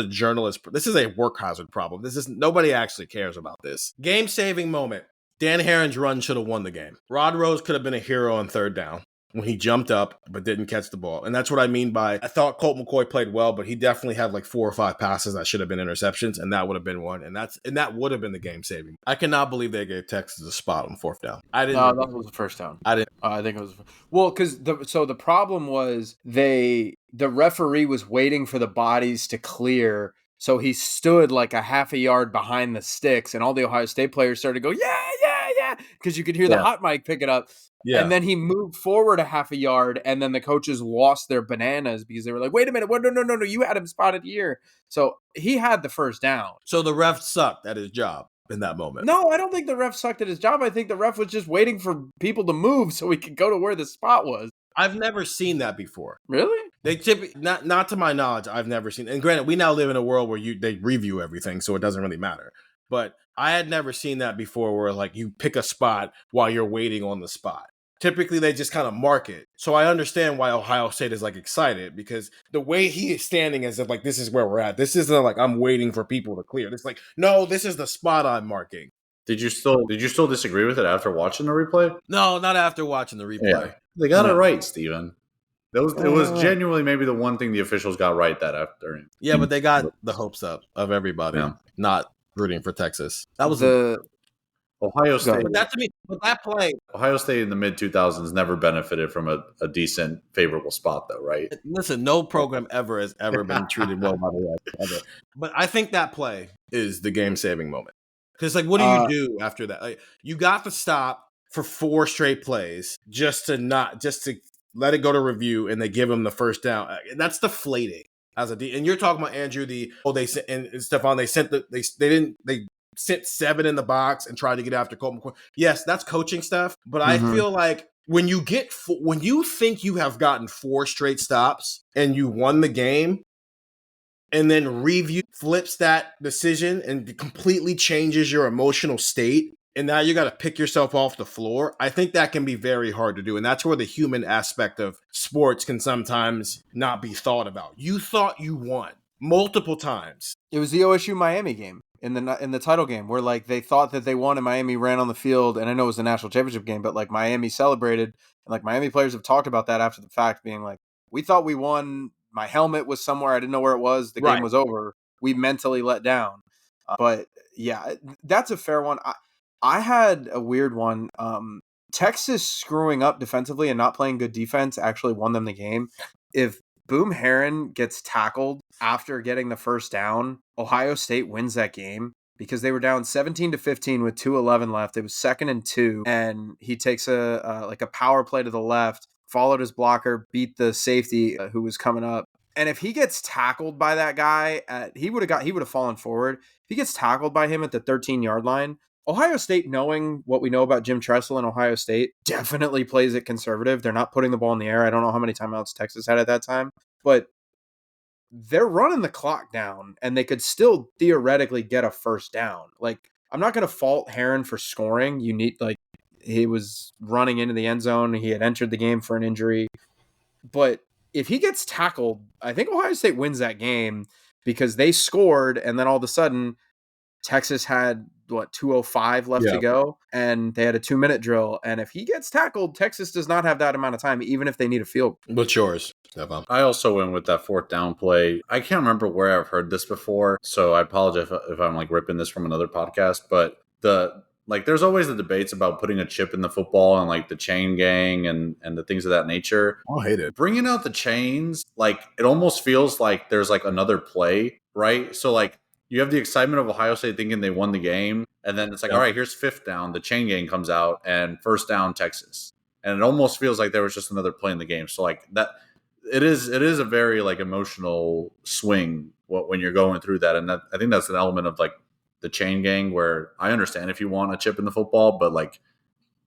this is a work hazard problem. Nobody actually cares about this. Game-saving moment. Dan Herron's run should have won the game. Rod Rose could have been a hero on third down when he jumped up but didn't catch the ball. And that's what I mean by I thought Colt McCoy played well, but he definitely had like 4 or 5 passes that should have been interceptions, and that would have been one. And that would have been the game saving. I cannot believe they gave Texas a spot on fourth down. I didn't. No, that was the first down. I didn't. I think it was because the problem was the referee was waiting for the bodies to clear. So he stood like a half a yard behind the sticks, and all the Ohio State players started to go, yeah, because you could hear the hot mic pick it up. Yeah. And then he moved forward a half a yard, and then the coaches lost their bananas because they were like, wait a minute, no, you had him spotted here. So he had the first down. So the ref sucked at his job in that moment. No, I don't think the ref sucked at his job. I think the ref was just waiting for people to move so he could go to where the spot was. I've never seen that before. Really? They not to my knowledge, I've never seen. And granted, we now live in a world where they review everything, so it doesn't really matter. But I had never seen that before where like you pick a spot while you're waiting on the spot. Typically, they just kind of mark it. So I understand why Ohio State is like excited because the way he is standing as if like this is where we're at. This isn't like I'm waiting for people to clear. It's like, no, this is the spot I'm marking. Did you still disagree with it after watching the replay? No, not after watching the replay. Yeah. They got it right, Steven. It was genuinely maybe the one thing the officials got right that afternoon. Yeah, but they got the hopes up of everybody not rooting for Texas. That was the Ohio State. But that to me, but that play. Ohio State in the mid 2000s never benefited from a decent, favorable spot, though, right? Listen, no program ever has ever been treated well by the rest ever. But I think that play is the game-saving moment. Because, like, what do you do after that? Like, you got to stop for 4 straight plays just to let it go to review, and they give them the first down. That's deflating as a D. And you're talking about Andrew. And Stefan. They sent they sent 7 in the box and tried to get after Colt McCoy. Yes, that's coaching stuff. But I feel like when you think you have gotten 4 straight stops and you won the game, and then review flips that decision and completely changes your emotional state, and now you got to pick yourself off the floor, I think that can be very hard to do. And that's where the human aspect of sports can sometimes not be thought about. You thought you won multiple times. It was the OSU Miami game in the title game where like they thought that they won and Miami ran on the field, and I know it was the national championship game, but like Miami celebrated, and like Miami players have talked about that after the fact, being like, we thought we won. My helmet was somewhere. I didn't know where it was. The game was over. We mentally let down. But yeah, that's a fair one. I had a weird one. Texas screwing up defensively and not playing good defense actually won them the game. If Boom Herron gets tackled after getting the first down, Ohio State wins that game because they were down 17-15 with 2:11 left. It was 2nd and 2, and he takes a power play to the left, followed his blocker, beat the safety who was coming up. And if he gets tackled by that guy, he would have fallen forward. If he gets tackled by him at the 13-yard line, Ohio State, knowing what we know about Jim Tressel and Ohio State, definitely plays it conservative. They're not putting the ball in the air. I don't know how many timeouts Texas had at that time, but they're running the clock down, and they could still theoretically get a first down. Like, I'm not going to fault Herron for scoring. He was running into the end zone. He had entered the game for an injury. But if he gets tackled, I think Ohio State wins that game because they scored, and then all of a sudden Texas had 2:05 left to go, and they had a 2-minute drill. And if he gets tackled, Texas does not have that amount of time, even if they need a field. What's yours, Stefan? I also went with that 4th down play. I can't remember where I've heard this before, so I apologize if I'm like ripping this from another podcast, but there's always the debates about putting a chip in the football and like the chain gang and the things of that nature. I hate it. Bringing out the chains, like it almost feels like there's like another play, right? So like you have the excitement of Ohio State thinking they won the game, and then it's like, all right, here's 5th down. The chain gang comes out, and 1st down Texas, and it almost feels like there was just another play in the game. So like that, it is a very like emotional swing when you're going through that, and I think that's an element of like the chain gang where I understand if you want a chip in the football, but like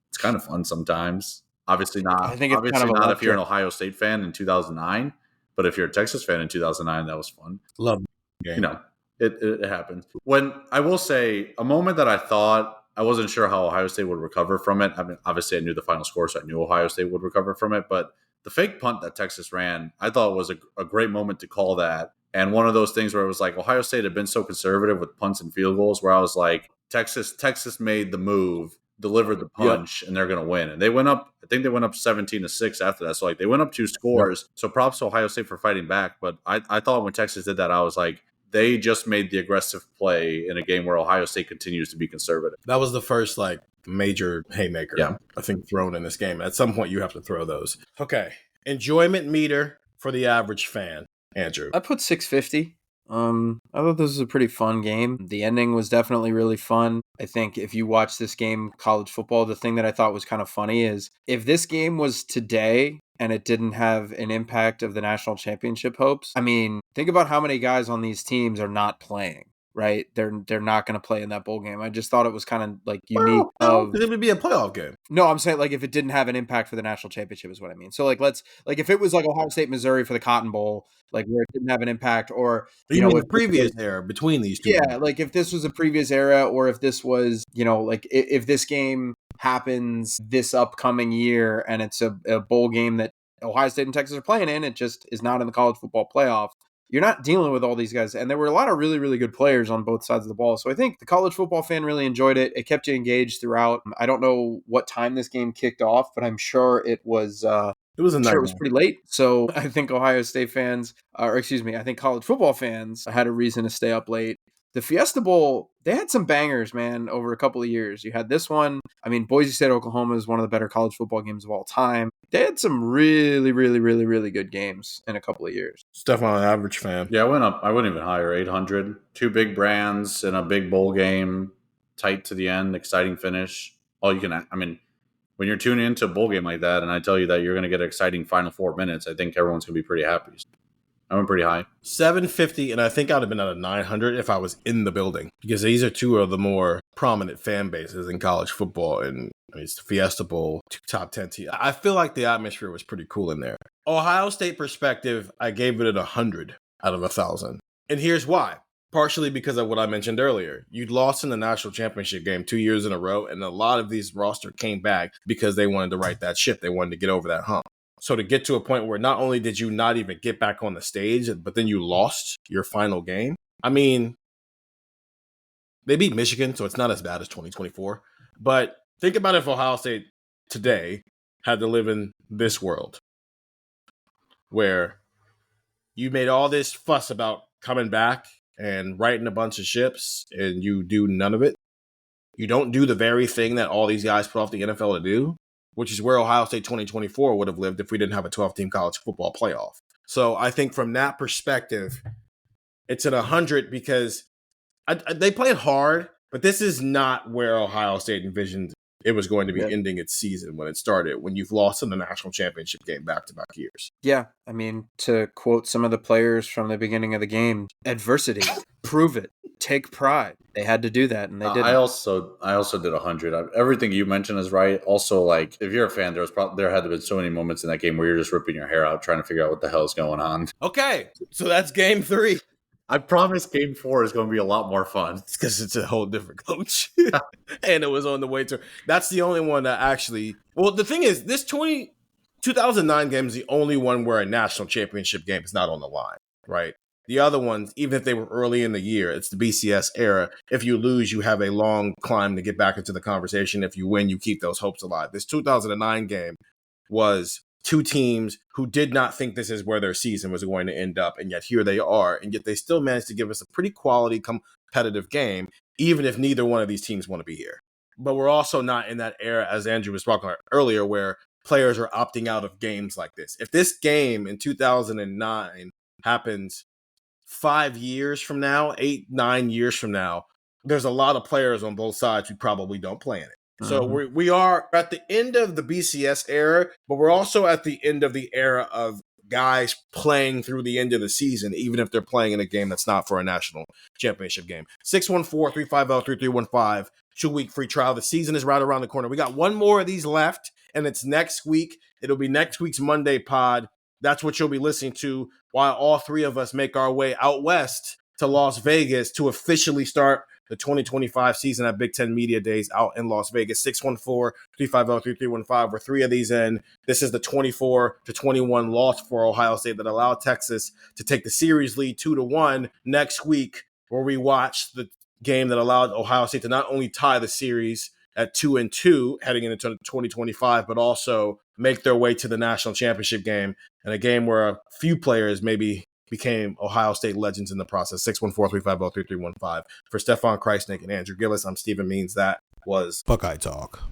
it's kind of fun sometimes. Obviously not. I think it's obviously kind of not if you're an Ohio State fan in 2009, but if you're a Texas fan in 2009, that was fun. Love the game. You know. It happens. When I will say a moment that I thought I wasn't sure how Ohio State would recover from it. I mean, obviously I knew the final score, so I knew Ohio State would recover from it. But the fake punt that Texas ran, I thought was a great moment to call that. And one of those things where it was like Ohio State had been so conservative with punts and field goals, where I was like, Texas made the move, delivered the punch, and they're going to win. And they went up. I think they went up 17-6 after that. So like they went up 2 scores. Yep. So props to Ohio State for fighting back. But I thought when Texas did that, I was like, they just made the aggressive play in a game where Ohio State continues to be conservative. That was the first like major haymaker, I think, thrown in this game. At some point, you have to throw those. Okay. Enjoyment meter for the average fan. Andrew. I put 650. I thought this was a pretty fun game. The ending was definitely really fun. I think if you watch this game, college football, the thing that I thought was kind of funny is if this game was today and it didn't have an impact of the national championship hopes, I mean, think about how many guys on these teams are not playing, right? They're not going to play in that bowl game. I just thought it was kind of like unique. No, it would be a playoff game. No, I'm saying like if it didn't have an impact for the national championship is what I mean. So like if it was like Ohio State, Missouri for the Cotton Bowl, like where it didn't have an impact, or you know, if the previous era between these two. Yeah, like if this was a previous era, or if this was, like if this game happens this upcoming year and it's a bowl game that Ohio State and Texas are playing in, it just is not in the college football playoff. You're not dealing with all these guys. And there were a lot of really, really good players on both sides of the ball. So I think the college football fan really enjoyed it. It kept you engaged throughout. I don't know what time this game kicked off, but I'm sure it was it was pretty late. So I think Ohio State fans, I think college football fans had a reason to stay up late. The Fiesta Bowl, they had some bangers, man, over a couple of years. You had this one. I mean, Boise State, Oklahoma is one of the better college football games of all time. They had some really, really, really, really good games in a couple of years. Stefan, average fan. Yeah, I went even higher, 800. Two big brands in a big bowl game, tight to the end, exciting finish. When you're tuning into a bowl game like that, and I tell you that you're going to get an exciting final 4 minutes, I think everyone's going to be pretty happy. I went pretty high. 750, and I think I'd have been at a 900 if I was in the building, because these are two of the more prominent fan bases in college football, and it's the Fiesta Bowl, two top 10 teams. I feel like the atmosphere was pretty cool in there. Ohio State perspective, I gave it 100 out of 1,000. And here's why. Partially because of what I mentioned earlier. You'd lost in the national championship game 2 years in a row, and a lot of these roster came back because they wanted to right that ship. They wanted to get over that hump. So to get to a point where not only did you not even get back on the stage, but then you lost your final game. I mean, they beat Michigan, so it's not as bad as 2024. But think about if Ohio State today had to live in this world where you made all this fuss about coming back and righting a bunch of ships, and you do none of it. You don't do the very thing that all these guys put off the NFL to do, which is where Ohio State 2024 would have lived if we didn't have a 12-team college football playoff. So I think from that perspective, it's at 100 because they played hard, but this is not where Ohio State envisioned it was going to be ending its season when it started, when you've lost in the national championship game back-to-back years. Yeah, I mean, to quote some of the players from the beginning of the game, adversity, prove it, take pride. They had to do that, and they did. I also did 100. Everything you mentioned is right. Also, like, if you're a fan, there had to have been so many moments in that game where you're just ripping your hair out trying to figure out what the hell is going on. Okay, so that's game 3. I promise game 4 is going to be a lot more fun. It's because it's a whole different coach. And it was on the way to. That's the only one that actually. Well, the thing is, this 2009 game is the only one where a national championship game is not on the line, right? The other ones, even if they were early in the year, it's the BCS era. If you lose, you have a long climb to get back into the conversation. If you win, you keep those hopes alive. This 2009 game was two teams who did not think this is where their season was going to end up, and yet here they are, and yet they still managed to give us a pretty quality competitive game, even if neither one of these teams want to be here. But we're also not in that era, as Andrew was talking about earlier, where players are opting out of games like this. If this game in 2009 happens 5 years from now, 8-9 years from now, there's a lot of players on both sides who probably don't play in it. So we are at the end of the BCS era, but we're also at the end of the era of guys playing through the end of the season, even if they're playing in a game that's not for a national championship game. 614-350-3315, 2-week free trial. The season is right around the corner. We got one more of these left, and it's next week. It'll be next week's Monday pod. That's what you'll be listening to while all three of us make our way out west to Las Vegas to officially start the 2025 season at Big Ten Media Days out in Las Vegas. 614-350-3315. We're 3 of these in. This is the 24-21 loss for Ohio State that allowed Texas to take the series lead 2-1 next week, where we watch the game that allowed Ohio State to not only tie the series at 2-2 heading into 2025, but also make their way to the national championship game, and a game where a few players maybe became Ohio State legends in the process. 614-350-3315. For Stefan, Krajisnik, and Andrew Gillis, I'm Stephen Means. That was Buckeye Talk.